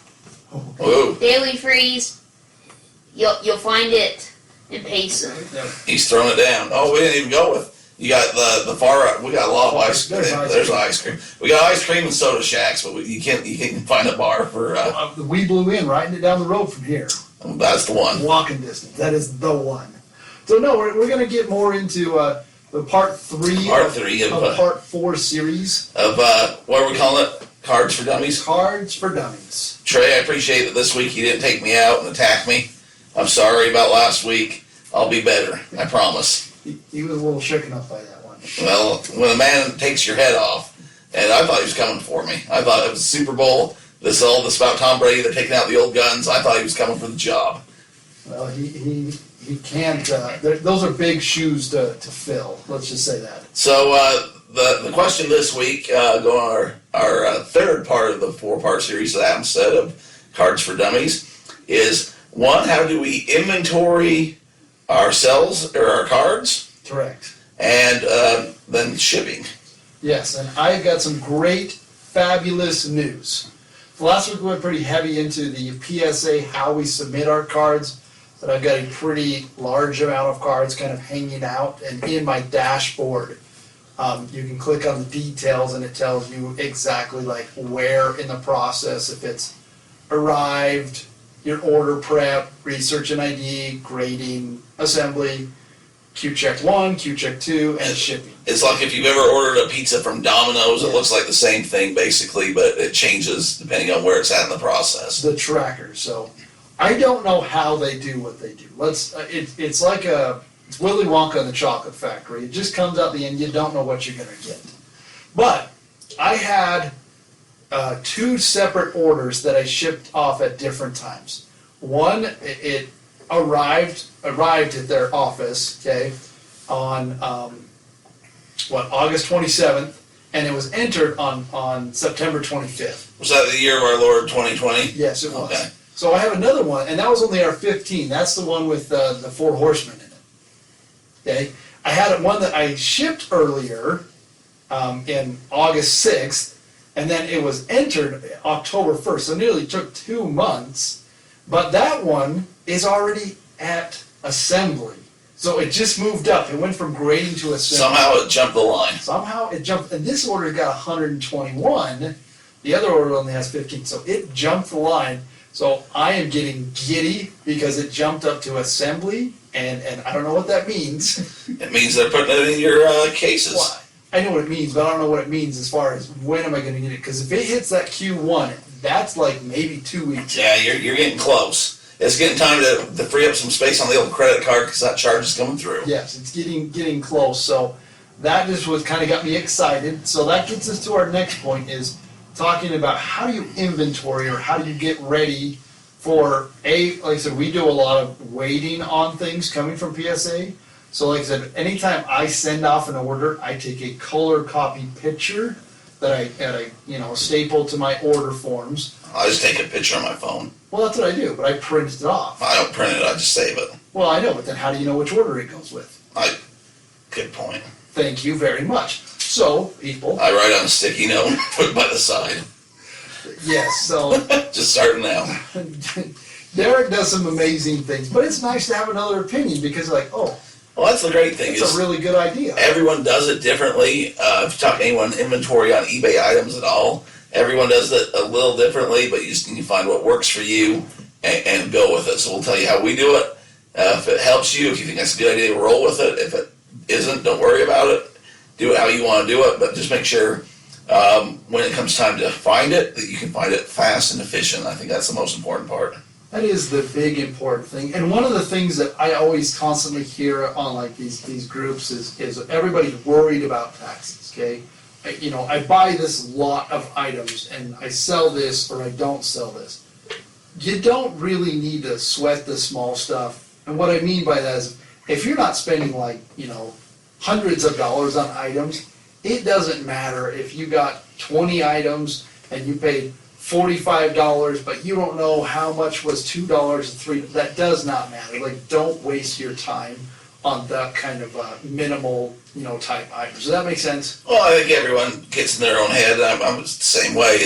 Ooh, Daily Freeze, you'll find it in Payson. he's throwing it down. Oh, we didn't even go with. You got the far. We got a lot of ice cream. There's ice cream. We got ice cream and soda shacks, but you can't find a bar for. We blew in right down the road from here. That's the one. Walking distance. That is the one. So no, we're going to get more into the part 3 of part 4 series of what are we calling it? Cards for Dummies. Cards for Dummies. Trey, I appreciate that this week you didn't take me out and attack me. I'm sorry about last week. I'll be better. I promise. He was a little shaken up by that one. Well, when a man takes your head off, and I thought he was coming for me. I thought it was Super Bowl. All this about Tom Brady. They're taking out the old guns. I thought he was coming for the job. Well, he can't. Those are big shoes to fill. Let's just say that. So the question this week, going our third part of the 4-part series that Adam said of Cards for Dummies, is one: how do we inventory ourselves or our cards? Correct. And then shipping. Yes, and I got some great, fabulous news. Last week we went pretty heavy into the PSA, how we submit our cards, but I've got a pretty large amount of cards kind of hanging out, and in my dashboard, you can click on the details and it tells you exactly like where in the process, if it's arrived, your order prep, research and ID, grading, assembly, Q-check 1, Q-check 2, and shipping. It's like if you've ever ordered a pizza from Domino's, it looks like the same thing basically, but it changes depending on where it's at in the process. The tracker. So I don't know how they do what they do. It's like it's Willy Wonka and the Chocolate Factory. It just comes out the end. You don't know what you're going to get. But I had 2 separate orders that I shipped off at different times. One, it arrived at their office, okay, on August 27th, and it was entered on September 25th. Was that the year of our Lord 2020? Yes, it was. Okay. So I have another one, and that was only our 15. That's the one with the 4 horsemen in it. Okay, I had one that I shipped earlier in August 6th, and then it was entered October 1st. So it nearly took 2 months. But that one is already at assembly. So it just moved up. It went from grading to assembly. Somehow it jumped the line. Somehow it jumped. And this order got 121. The other order only has 15. So it jumped the line. So I am getting giddy because it jumped up to assembly. And I don't know what that means. It means they're putting it in your cases. Well, I know what it means, but I don't know what it means as far as when am I going to get it. Because if it hits that Q1, that's like maybe 2 weeks. Yeah, you're getting close. It's getting time to free up some space on the old credit card because that charge is coming through. Yes, it's getting close. So that just was kind of got me excited. So that gets us to our next point, is talking about how do you inventory or how do you get ready for like I said, we do a lot of waiting on things coming from PSA. So like I said, anytime I send off an order, I take a color copy picture that I staple to my order forms. I just take a picture on my phone. Well, that's what I do, but I print it off. I don't print it, I just save it. Well, I know, but then how do you know which order it goes with? Good point. Thank you very much. So, people. I write on a sticky note and put it by the side. Yes, so. Just starting now. Derek does some amazing things, but it's nice to have another opinion because, like, oh, Well, that's the great thing. it's a really good idea. Everyone does it differently. If you talk to anyone inventory on eBay items at all, everyone does it a little differently, but you just need to find what works for you and go with it. So we'll tell you how we do it. If it helps you, if you think that's a good idea, roll with it. If it isn't, don't worry about it. Do it how you want to do it, but just make sure when it comes time to find it, that you can find it fast and efficient. I think that's the most important part. That is the big important thing. And one of the things that I always constantly hear on like these groups is everybody's worried about taxes, okay? I buy this lot of items and I sell this or I don't sell this. You don't really need to sweat the small stuff. And what I mean by that is if you're not spending hundreds of dollars on items, it doesn't matter if you got 20 items and you paid $45, but you don't know how much was $2 and $3. That does not matter. Like, don't waste your time on that kind of minimal, type item. Does that make sense? Well, I think everyone gets in their own head. I'm the same way.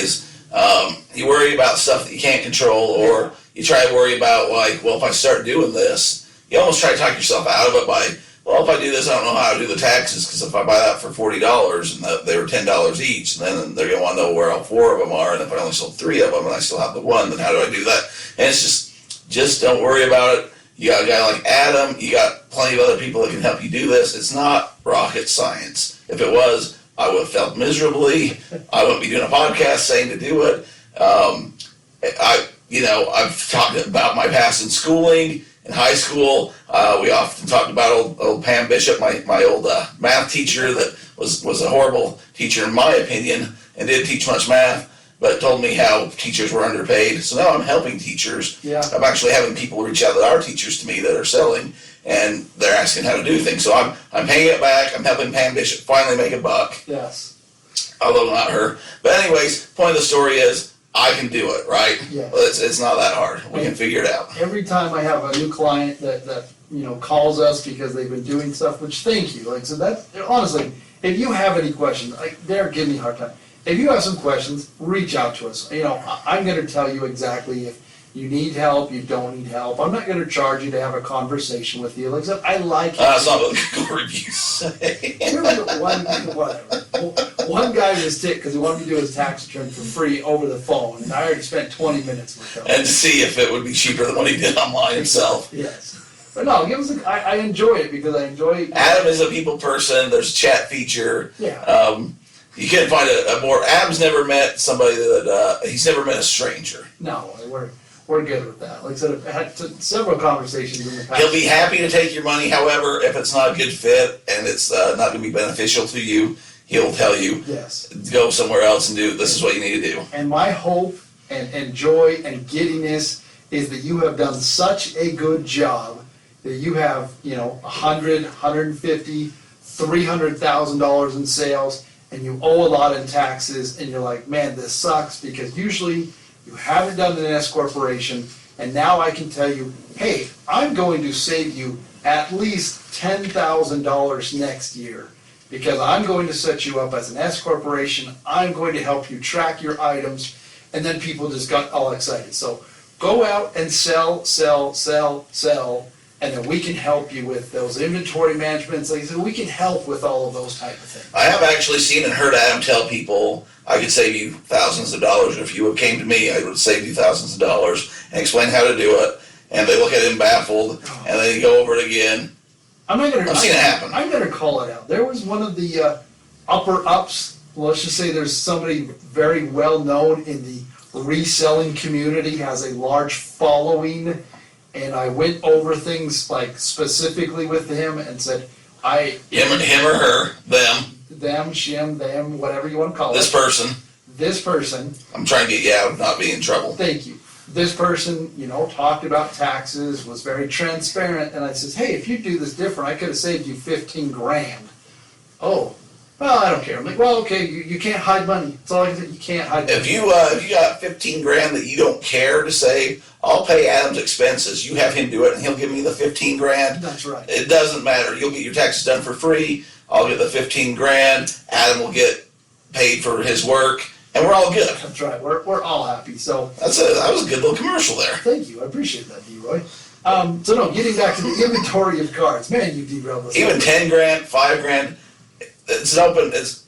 You worry about stuff that you can't control, or you try to worry about if I start doing this, you almost try to talk yourself out of it by, well, if I do this, I don't know how to do the taxes, because if I buy that for $40 and they were $10 each, then they're going to want to know where all 4 of them are, and if I only sold 3 of them and I still have the 1, then how do I do that? And it's just don't worry about it. You got a guy like Adam, you got plenty of other people that can help you do this. It's not rocket science. If it was, I would have felt miserably. I wouldn't be doing a podcast saying to do it. I've talked about my past in schooling. In high school, we often talked about old Pam Bishop, my old math teacher that was a horrible teacher in my opinion and didn't teach much math, but told me how teachers were underpaid. So now I'm helping teachers. Yeah. I'm actually having people reach out that are teachers to me that are selling, and they're asking how to do things. So I'm paying it back. I'm helping Pam Bishop finally make a buck. Yes. Although not her. But anyways, point of the story is, I can do it, right? Yeah. Well, it's not that hard. We can figure it out. Every time I have a new client that calls us because they've been doing stuff, which thank you. So that honestly, if you have any questions, Derek, give me a hard time. If you have some questions, reach out to us. I'm going to tell you exactly if you need help, you don't need help. I'm not going to charge you to have a conversation with you. I like it. That's not what the Google reviews say. One guy was ticked because he wanted to do his tax return for free over the phone, and I already spent 20 minutes with him. And to see if it would be cheaper than what he did online himself. Yes. But no, give us I enjoy it because I enjoy Adam is a people person. There's a chat feature. Yeah. You can't find a more. Adam's never met somebody that he's never met a stranger. No, we're good with that. Like I said, I've had several conversations in the past. He'll be happy to take your money. However, if it's not a good fit and it's not going to be beneficial to you, he'll tell you, yes, go somewhere else and do. This is what you need to do. And my hope and joy and giddiness is that you have done such a good job that you have, $100,000, $150,000, $300,000 in sales, and you owe a lot in taxes, and you're like, man, this sucks, because usually you haven't done an S corporation, and now I can tell you, hey, I'm going to save you at least $10,000 next year, because I'm going to set you up as an S corporation. I'm going to help you track your items, and then people just got all excited. So go out and sell, and then we can help you with those inventory managements. Like I said, we can help with all of those type of things. I have actually seen and heard Adam tell people, I could save you thousands of dollars. If you came to me, I would save you thousands of dollars, and explain how to do it. And they look at him baffled, and then you go over it again. I've seen it happen. I'm going to call it out. There was one of the upper ups. Well, let's just say there's somebody very well known in the reselling community, has a large following, and I went over things specifically with him and said, Him or her, them, shim, them, whatever you want to call this person. I'm trying to get you out of not being in trouble. Thank you. This person, talked about taxes, was very transparent, and I says, hey, if you do this different, I could have saved you 15 grand. Oh, well, I don't care. I'm like, well, okay, you can't hide money. That's all I can say. You can't hide money. If you got 15 grand that you don't care to save, I'll pay Adam's expenses. You have him do it, and he'll give me the 15 grand. That's right. It doesn't matter. You'll get your taxes done for free. I'll get the 15 grand. Adam will get paid for his work, and we're all good. That's right. We're all happy. So That was a good little commercial there. thank you. I appreciate that, D-Roy. So no, getting back to the inventory of cards. Man, you derailed us. Even 10 grand, 5 grand, it's open. It's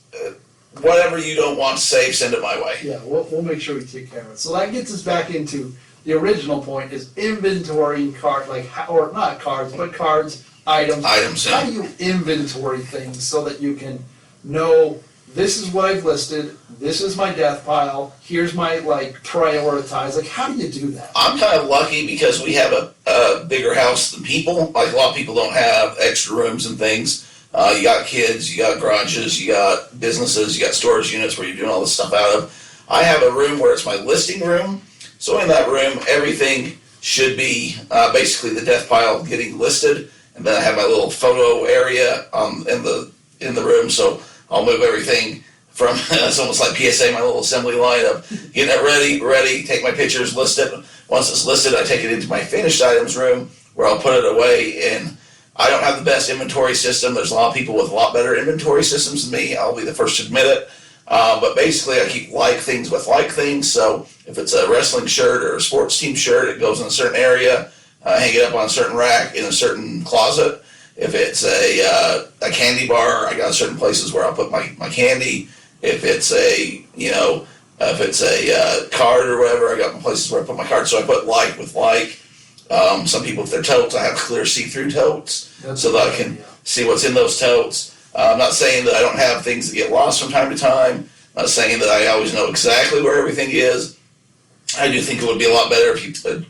whatever you don't want to save, send it my way. Yeah, we'll make sure we take care of it. So that gets us back into the original point: is inventorying card, or not cards, but cards, items. Items, How yeah. do you inventory things so that you can know this is what I've listed, this is my death pile, here's my prioritize. Like, how do you do that? I'm kind of lucky because we have a bigger house than people. Like, a lot of people don't have extra rooms and things. You got kids, you got garages, you got businesses, you got storage units where you're doing all this stuff out of. I have a room where it's my listing room. So in that room, everything should be basically the death pile getting listed. And then I have my little photo area in the room. So I'll move everything from, it's almost like PSA, my little assembly line of getting it ready, take my pictures, list it. Once it's listed, I take it into my finished items room where I'll put it away. And I don't have the best inventory system. There's a lot of people with a lot better inventory systems than me. I'll be the first to admit it. But basically, I keep like things with like things. So if it's a wrestling shirt or a sports team shirt, it goes in a certain area. Hang it up on a certain rack in a certain closet. If it's a candy bar, I got certain places where I'll put my candy. If it's a card or whatever, I got places where I put my cards. So I put like with like. Some people, if they're totes, I have clear see-through totes so that I can see what's in those totes. I'm not saying that I don't have things that get lost from time to time. I'm not saying that I always know exactly where everything is. I do think it would be a lot better if you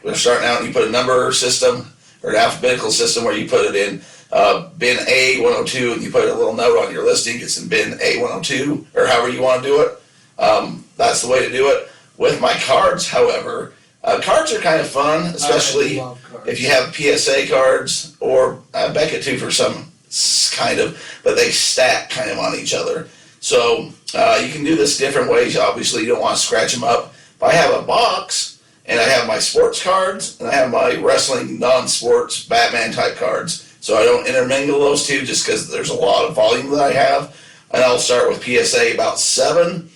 when starting out and you put a number system or an alphabetical system where you put it in bin A102 and you put a little note on your listing. It's in bin A102 or however you want to do it. That's the way to do it. With my cards, however, cards are kind of fun, especially if you have PSA cards or Beckett too for some kind of, but they stack kind of on each other. So you can do this different ways. Obviously, you don't want to scratch them up. If I have a box and I have my sports cards and I have my wrestling non-sports Batman type cards, so I don't intermingle those two just because there's a lot of volume that I have. And I'll start with PSA about 7,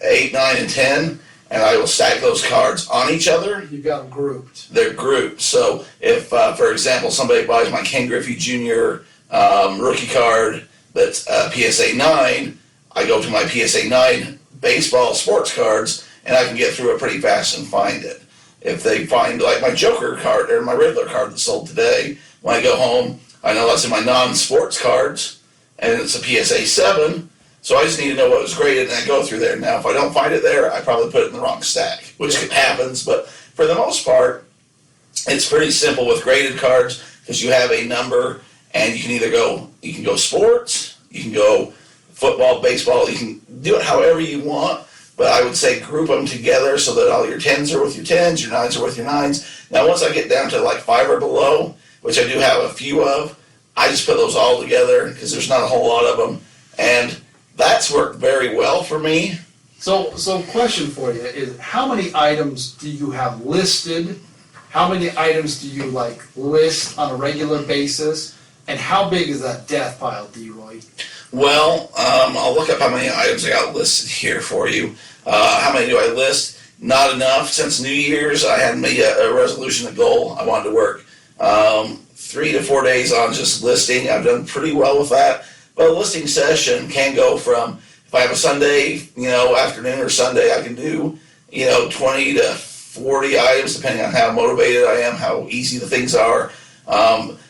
8, 9, and 10. And I will stack those cards on each other. You've got them grouped. They're grouped. So if, for example, somebody buys my Ken Griffey Jr. Rookie card that's PSA 9, I go to my PSA 9 baseball sports cards, and I can get through it pretty fast and find it. If they find, like my Joker card or my Riddler card that sold today, when I go home, I know that's in my non-sports cards, and it's a PSA 7. So I just need to know what was graded, and I go through there. Now, if I don't find it there, I probably put it in the wrong stack, which happens. But for the most part, it's pretty simple with graded cards because you have a number, and you can go sports, you can go football, baseball, you can do it however you want. But I would say group them together so that all your 10s are with your 10s, your 9s are with your 9s. Now, once I get down to like 5 or below, which I do have a few of, I just put those all together because there's not a whole lot of them. And that's worked very well for me. So question for you is, how many items do you have listed? How many items do you list on a regular basis? And how big is that death pile, D-Roy? Well, I'll look up how many items I got listed here for you. How many do I list? Not enough. Since New Year's, I had made a resolution, a goal. I wanted to work 3 to 4 days on just listing. I've done pretty well with that. But a listing session can go from, if I have a Sunday, afternoon or Sunday, I can do, 20 to 40 items, depending on how motivated I am, how easy the things are.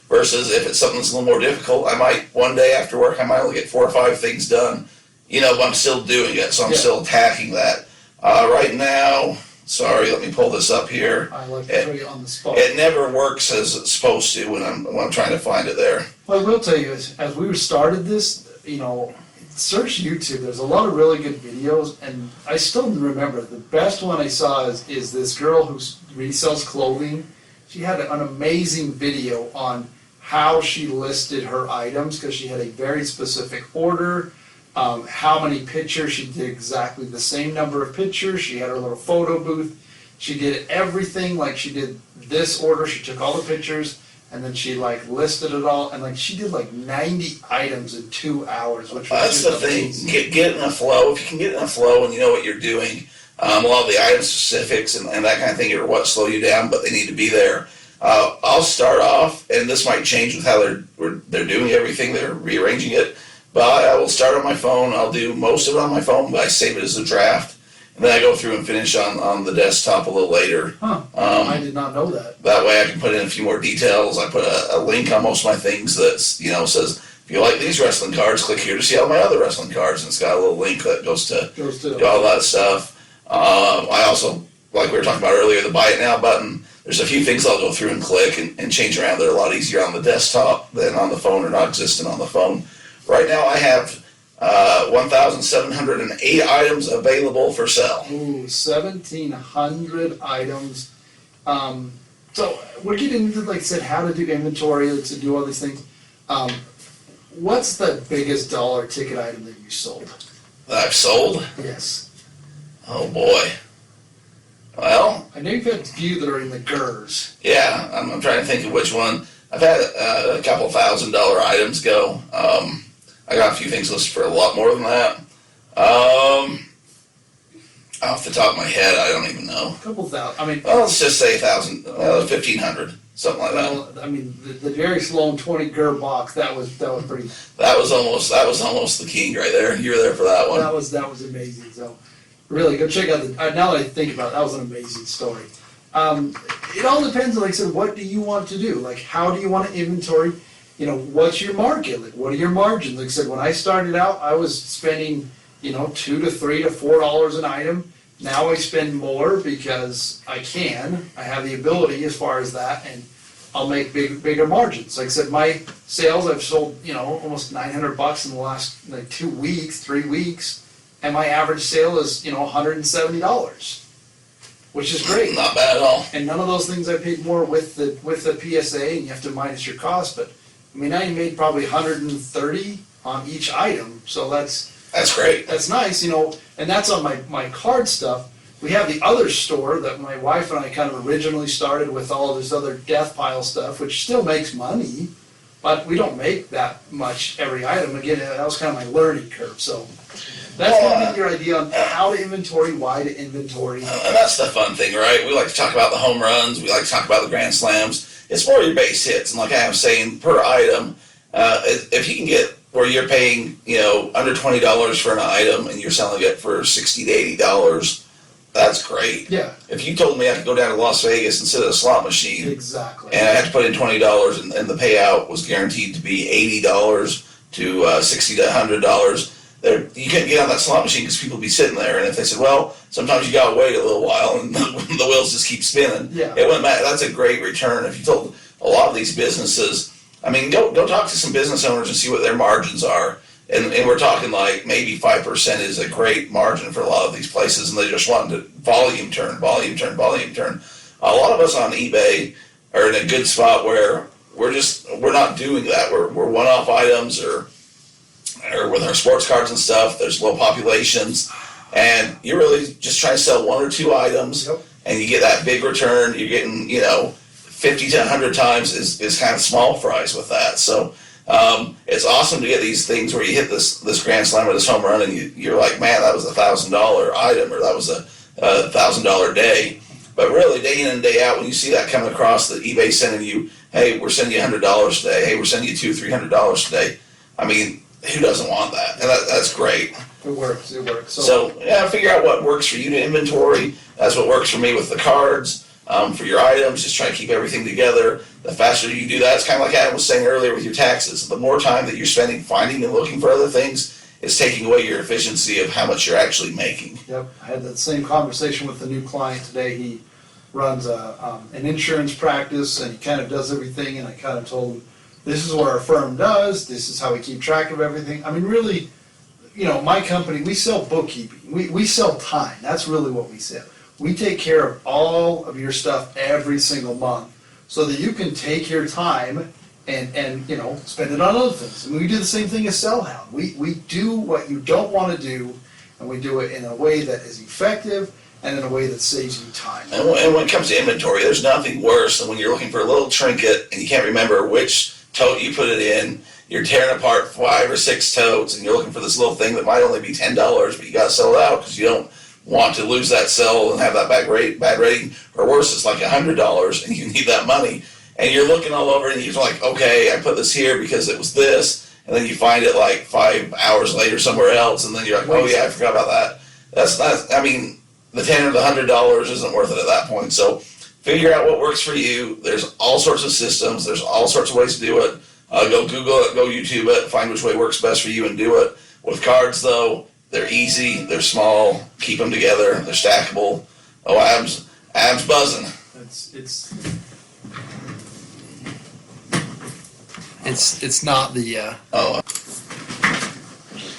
Versus if it's something that's a little more difficult, I might, one day after work, I might only get 4 or 5 things done. But I'm still doing it, so I'm still attacking that. Right now, sorry, let me pull this up here. I like to put you on the spot. It never works as it's supposed to when I'm trying to find it there. Well, I will tell you, as we started this, search YouTube. There's a lot of really good videos, and I still remember the best one I saw is this girl who resells clothing. She had an amazing video on how she listed her items because she had a very specific order. how many pictures. She did exactly the same number of pictures. She had her little photo booth. She did everything like she did this order. She took all the pictures and then she like listed it all, and like she did like 90 items in 2 hours, which was That's the just thing. amazing. Get in a flow. If you can get in a flow and you know what you're doing, a lot of the item specifics and that kind of thing are what slow you down, but they need to be there. I'll start off, and this might change with how they're doing everything. They're rearranging it, but I will start on my phone. I'll do most of it on my phone, but I save it as a draft, and then I go through and finish on the desktop a little later. Huh. I did not know that. That way I can put in a few more details. I put a link on most of my things that says, if you like these wrestling cards, click here to see all my other wrestling cards. And it's got a little link that goes to all that stuff. I also, like we were talking about earlier, the buy it now button. There's a few things I'll go through and click and change around. They're a lot easier on the desktop than on the phone, or not existent on the phone. Right now I have 1,708 items available for sale. Ooh, 1,700 items. So we're getting into, like I said, how to do inventory, to do all these things. What's the biggest dollar ticket item that you sold? That I've sold? Yes. Oh boy. Well, I know you've had a few that are in the GERS. yeah, I'm trying to think of which one. I've had a couple $1,000 items go. I got a few things listed for a lot more than that. Off the top of my head, I don't even know. A couple thousand. I mean, Well, let's just say 1,000, 1,500, something like that. well, I mean, the Jerry Sloan 20 GER box, that was pretty. That was almost the king right there. You were there for that one. That was amazing. So, really, go check out the. Now that I think about it, that was an amazing story. It all depends, like I said, what do you want to do? Like, how do you want to inventory? What's your market? Like, what are your margins? Like I said, when I started out, I was spending, $2 to $3 to $4 an item. Now I spend more because I can. I have the ability as far as that, and I'll make bigger margins. Like I said, my sales, I've sold, almost $900 in the last 2 weeks, 3 weeks, and my average sale is, $170, which is great. Not bad at all. And none of those things I paid more with the PSA, and you have to minus your cost. But I mean, now you made probably 130 on each item, so that's great. That's nice, and that's on my card stuff. We have the other store that my wife and I kind of originally started with all of this other Deathpile stuff, which still makes money, but we don't make that much every item. Again, that was kind of my learning curve. So that's going to give you your idea on how to inventory, why to inventory. And that's the fun thing, right? We like to talk about the home runs. We like to talk about the grand slams. It's more your base hits. And like I was saying, per item, if you can get where you're paying, under $20 for an item and you're selling it for $60 to $80, that's great. Yeah. If you told me I could go down to Las Vegas and sit at a slot machine Exactly. and I had to put in $20 and the payout was guaranteed to be $80 to $60 to $100, you couldn't get on that slot machine because people would be sitting there. And if they said, well, sometimes you got to wait a little while and the wheels just keep spinning, Yeah. it wouldn't matter. That's a great return. If you told a lot of these businesses, I mean, go talk to some business owners and see what their margins are. And we're talking like maybe 5% is a great margin for a lot of these places, and they just want to volume turn. A lot of us on eBay are in a good spot where we're not doing that. We're one-off items or with our sports cards and stuff. There's low populations, and you're really just trying to sell 1 or 2 items, Yep. and you get that big return. You're getting 50 to 100 times is kind of small fries with that. So it's awesome to get these things where you hit this grand slam or this home run and you're like, man, that was $1,000 item, or that was a $1,000 day. But really, day in and day out, when you see that coming across, that eBay sending you, hey, we're sending you $100 today. Hey, we're sending you $200, $300 today. I mean, who doesn't want that? And that's great. It works. So yeah, figure out what works for you to inventory. That's what works for me with the cards. For your items, just try to keep everything together. The faster you do that, it's kind of like Adam was saying earlier with your taxes. The more time that you're spending finding and looking for other things, it's taking away your efficiency of how much you're actually making. Yep, I had that same conversation with the new client today. He runs an insurance practice, and he kind of does everything, and I kind of told him, this is what our firm does, this is how we keep track of everything. I mean, really, my company, we sell bookkeeping. We sell time. That's really what we sell. We take care of all of your stuff every single month so that you can take your time and spend it on other things. And we do the same thing as Sellhound. We do what you don't want to do, and we do it in a way that is effective and in a way that saves you time. And when it comes to inventory, there's nothing worse than when you're looking for a little trinket and you can't remember which tote you put it in. You're tearing apart 5 or 6 totes, and you're looking for this little thing that might only be $10, but you got to sell it out because you don't want to lose that sell and have that bad rating. Or worse, it's like $100, and you need that money. And you're looking all over, and you're like, okay, I put this here because it was this, and then you find it like 5 hours later somewhere else, and then you're like, oh yeah, I forgot about that. That's not. I mean, the $10 or the $100 isn't worth it at that point. So figure out what works for you. There's all sorts of systems. There's all sorts of ways to do it. Go Google it, go YouTube it, find which way works best for you and do it. With cards, though, they're easy, they're small, keep them together, they're stackable. Oh, Adam's buzzing. It's not the. Oh,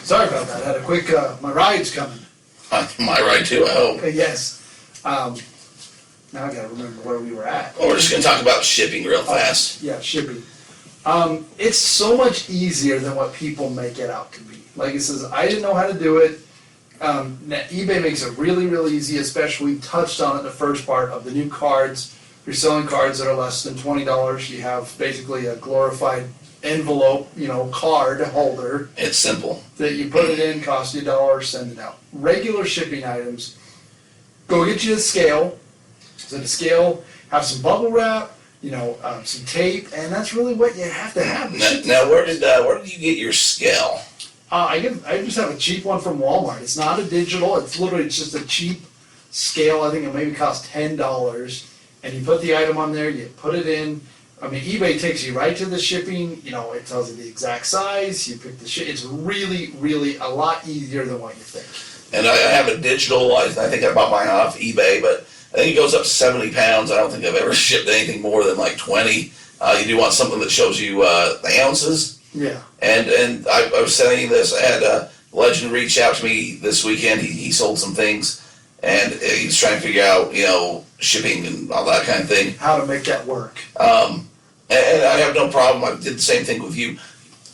Sorry about that. I had a quick. My ride's coming. my right too, I hope. Yes. Now I gotta remember where we were at. Well, we're just going to talk about shipping real fast. Yeah, shipping. It's so much easier than what people make it out to be. Like it says, I didn't know how to do it. eBay makes it really, really easy, especially we touched on it in the first part of the new cards. If you're selling cards that are less than $20, you have basically a glorified envelope, card holder. It's simple. That you put it in, cost you $1, send it out. Regular shipping items, go get you a scale. So the scale, have some bubble wrap, some tape, and that's really what you have to have. Now where did you get your scale? I just have a cheap one from Walmart. It's not a digital. It's literally just a cheap scale. I think it maybe costs $10. And you put the item on there. You put it in. I mean, eBay takes you right to the shipping. It tells you the exact size. You pick the shit. It's really, really a lot easier than what you think. And I have a digital. I think I bought mine off eBay, but I think it goes up to 70 pounds. I don't think I've ever shipped anything more than like 20. You do want something that shows you the ounces. Yeah. And I was telling you this. I had a legend reach out to me this weekend. He sold some things, and he's trying to figure out, shipping and all that kind of thing. How to make that work. And I have no problem. I did the same thing with you.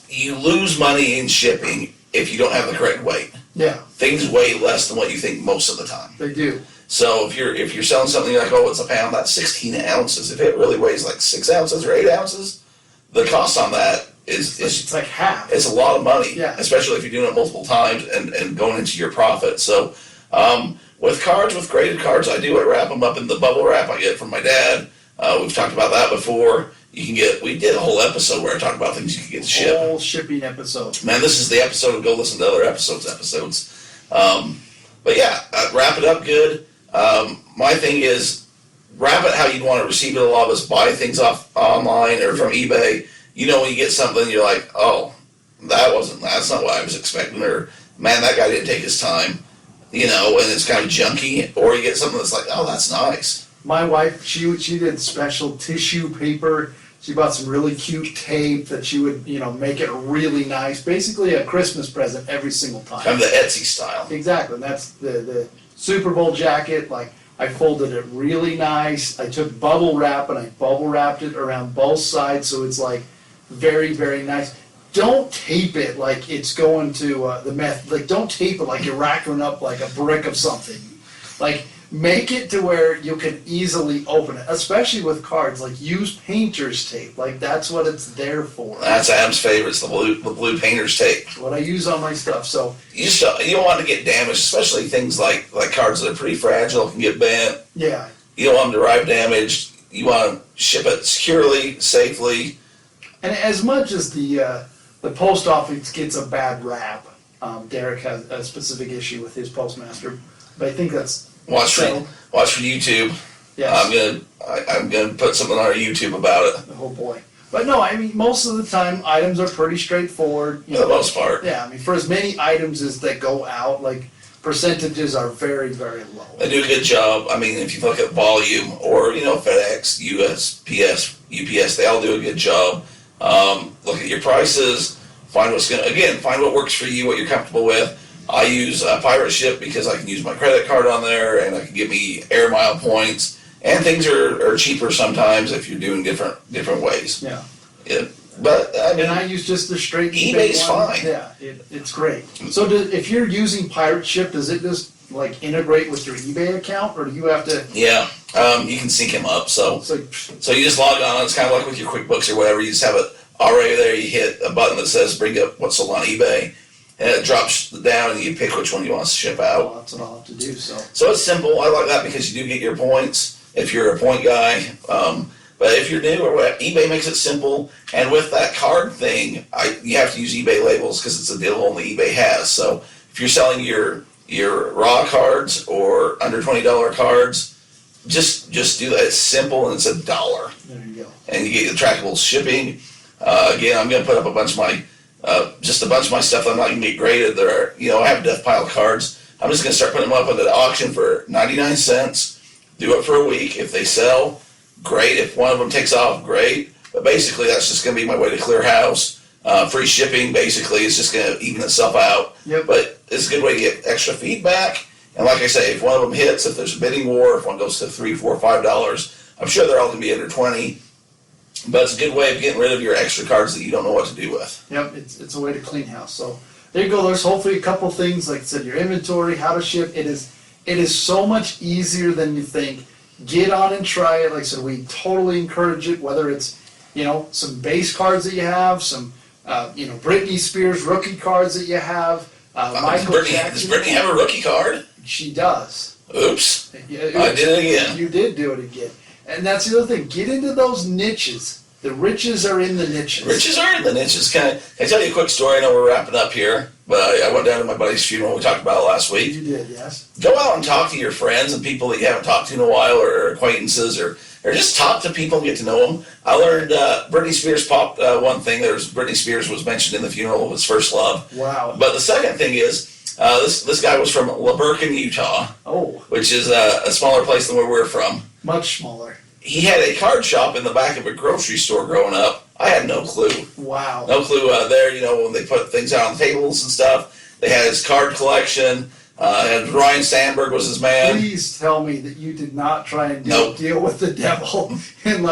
You lose money in shipping if you don't have the correct weight. Yeah. Things weigh less than what you think most of the time. They do. So if you're selling something like, oh, it's a pound, that's 16 ounces. If it really weighs like 6 ounces or 8 ounces, the cost on that it's like half. It's a lot of money, yeah. Especially if you're doing it multiple times and going into your profit. So with graded cards, I wrap them up in the bubble wrap I get from my dad. We've talked about that before. We did a whole episode where I talked about things you can get to ship. Whole shipping episode. Man, this is the episode of go listen to other episodes. But yeah, wrap it up good. My thing is, wrap it how you'd want to receive it. A lot of us buy things off online or from eBay. When you get something, you're like, oh, that's not what I was expecting, or man, that guy didn't take his time, and it's kind of junky. Or you get something that's like, oh, that's nice. My wife, she did special tissue paper. She bought some really cute tape that she would, make it really nice. Basically a Christmas present every single time. Kind of the Etsy style. Exactly. And that's the Super Bowl jacket. Like, I folded it really nice. I took bubble wrap and I bubble wrapped it around both sides, so it's like very, very nice. Don't tape it like it's going to the meth. Like, don't tape it like you're racking up like a brick of something. Like, make it to where you can easily open it, especially with cards. Like, use painter's tape. Like, that's what it's there for. That's Adam's favorite. It's the blue painter's tape. What I use on my stuff. So you don't want to get damaged, especially things like cards that are pretty fragile, can get bent. Yeah. You don't want them to arrive damaged. You want to ship it securely, safely. And as much as the post office gets a bad rap, Derek has a specific issue with his postmaster, but I think that's watch for YouTube. Yes. I'm gonna put something on our YouTube about it. Oh boy. But no, I mean, most of the time items are pretty straightforward. For the most part. Yeah, I mean, for as many items as that go out, like, percentages are very, very low. They do a good job. I mean, if you look at volume or FedEx, USPS, UPS, they all do a good job. Look at your prices. Find what works for you, what you're comfortable with. I use Pirate Ship because I can use my credit card on there and I can give me air mile points. And things are cheaper sometimes if you're doing different ways. Yeah. But I mean, And I use just the straight eBay's one. fine. Yeah, it's great. So if you're using Pirate Ship, does it just like integrate with your eBay account, or do you have to? yeah, you can sync him up. So It's like, so you just log on. It's kind of like with your QuickBooks or whatever. You just have it already there. You hit a button that says "Bring up what's sold on eBay," and it drops down, and you pick which one you want to ship out. well, that's what I'll have to do. So it's simple. I like that because you do get your points if you're a point guy. But if you're new or whatever, eBay makes it simple. And with that card thing, you have to use eBay labels because it's a deal only eBay has. So if you're selling your raw cards or under $20 cards, just do that. It's simple and it's $1. There you go. And you get the trackable shipping. Again, I'm going to put up a bunch of my stuff that I'm not going to get graded. I have Deathpile cards. I'm just going to start putting them up at the auction for 99 cents. Do it for a week. If they sell, great. If one of them takes off, great. But basically, that's just going to be my way to clear house. Free shipping, basically, is just going to even itself out. Yep. But it's a good way to get extra feedback. And like I say, if one of them hits, if there's a bidding war, if one goes to $3, $4, $5, I'm sure they're all going to be under 20. But it's a good way of getting rid of your extra cards that you don't know what to do with. Yep, it's a way to clean house. So there you go. There's hopefully a couple things, like I said, your inventory, how to ship. It is so much easier than you think. Get on and try it. Like I said, we totally encourage it, whether it's, some base cards that you have, some, Britney Spears rookie cards that you have, Michael Does Jackson. Brittany have a rookie card? She does. Oops. Yeah, I did it again. You did do it again. And that's the other thing. Get into those niches. The riches are in the niches. Riches are in the niches. Can I tell you a quick story? I know we're wrapping up here, but I went down to my buddy's funeral we talked about last week. You did, yes. Go out and talk to your friends and people that you haven't talked to in a while, or acquaintances, or just talk to people and get to know them. I learned Britney Spears popped one thing. Britney Spears was mentioned in the funeral of his first love. Wow. But the second thing is, this guy was from Laburkin, Utah, Oh, which is a smaller place than where we're from. much smaller. He had a card shop in the back of a grocery store growing up. I had no clue. Wow. No clue there, when they put things out on tables and stuff. They had his card collection. And Ryan Sandberg was his man. Please tell me that you did not try and Nope. deal with the devil and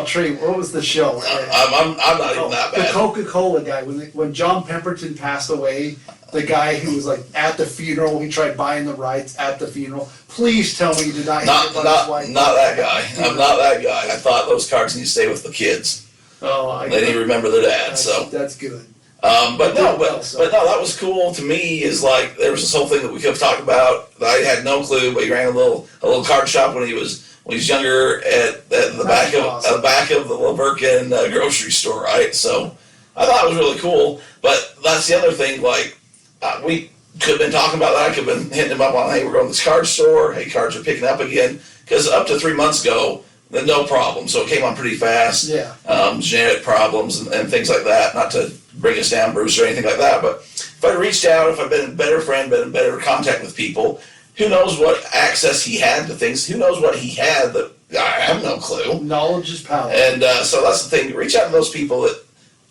Trey, what was the show? I'm not even that The bad. Coca-Cola guy. When John Pemberton passed away, the guy who was at the funeral, he tried buying the rights at the funeral. Please tell me you did not hit Not your buddy's wife. that guy. I'm not that guy. I thought those cards need to stay with the kids. Oh, They need to remember their dad. So, that's good. but no, that was cool to me. Is like there was this whole thing that we could have talked about that I had no clue. But he ran a little card shop when he was younger at the back of the Laburkin grocery store, right? So I thought it was really cool. But that's the other thing. We could have been talking about that. I could have been hitting him up on, hey, we're going to this card store. Hey, cards are picking up again. Because up to 3 months ago, then no problem. So it came on pretty fast. Yeah. Genetic problems and things like that. Not to bring us down, Bruce, or anything like that. But if I'd reached out, if I'd been a better friend, been in better contact with people, who knows what access he had to things. Who knows what he had that I have no clue. Knowledge is power. And so that's the thing. Reach out to those people that,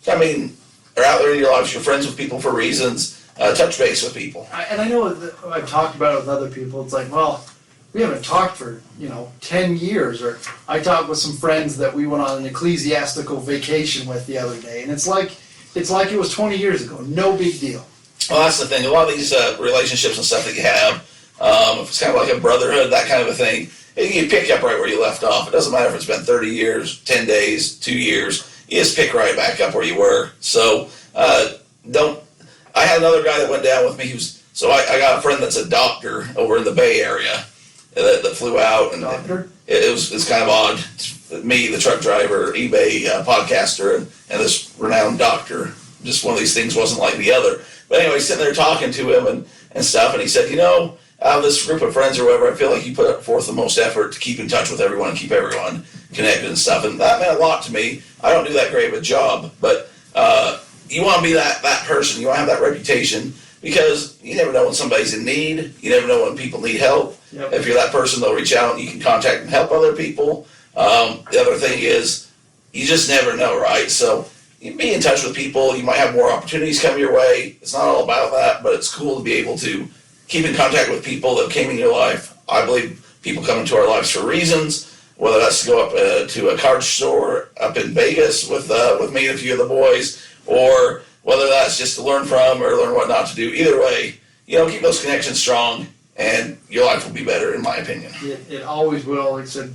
are out there in your lives. You're friends with people for reasons. Touch base with people. I know that I've talked about it with other people. It's like, well, we haven't talked for, 10 years. Or I talked with some friends that we went on an ecclesiastical vacation with the other day. And it's like it was 20 years ago. No big deal. Well, that's the thing. A lot of these relationships and stuff that you have, if it's kind of like a brotherhood, that kind of a thing, you pick up right where you left off. It doesn't matter if it's been 30 years, 10 days, 2 years. You just pick right back up where you were. So I had another guy that went down with me. I got a friend that's a doctor over in the Bay Area that flew out. And Doctor? It's kind of odd. Me, the truck driver, eBay podcaster, and this renowned doctor. Just one of these things wasn't like the other. But anyway, sitting there talking to him and stuff, and he said, out of this group of friends or whatever, I feel like you put forth the most effort to keep in touch with everyone and keep everyone connected and stuff. And that meant a lot to me. I don't do that great of a job, but you want to be that person. You want to have that reputation because you never know when somebody's in need. You never know when people need help. Yep. If you're that person, they'll reach out and you can contact and help other people. The other thing is you just never know, right? So you be in touch with people. You might have more opportunities come your way. It's not all about that, but it's cool to be able to keep in contact with people that came in your life. I believe people come into our lives for reasons. whether that's to go up to a card store up in Vegas with me and a few of the boys, or whether that's just to learn from or learn what not to do. Either way, keep those connections strong, and your life will be better, in my opinion. It always will. Like I said,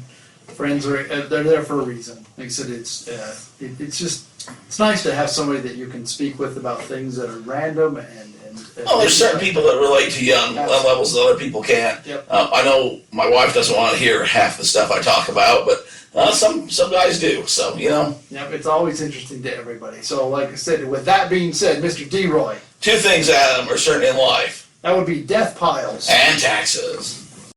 friends they're there for a reason. Like I said, it's nice to have somebody that you can speak with about things that are random and there's certain people that relate to you on levels that other people can't. Yep. I know my wife doesn't want to hear half the stuff I talk about, but some guys do. So Yep, it's always interesting to everybody. So, like I said, with that being said, Mr. D-Roy. 2 things, Adam, are certain in life. That would be Deathpiles. And taxes.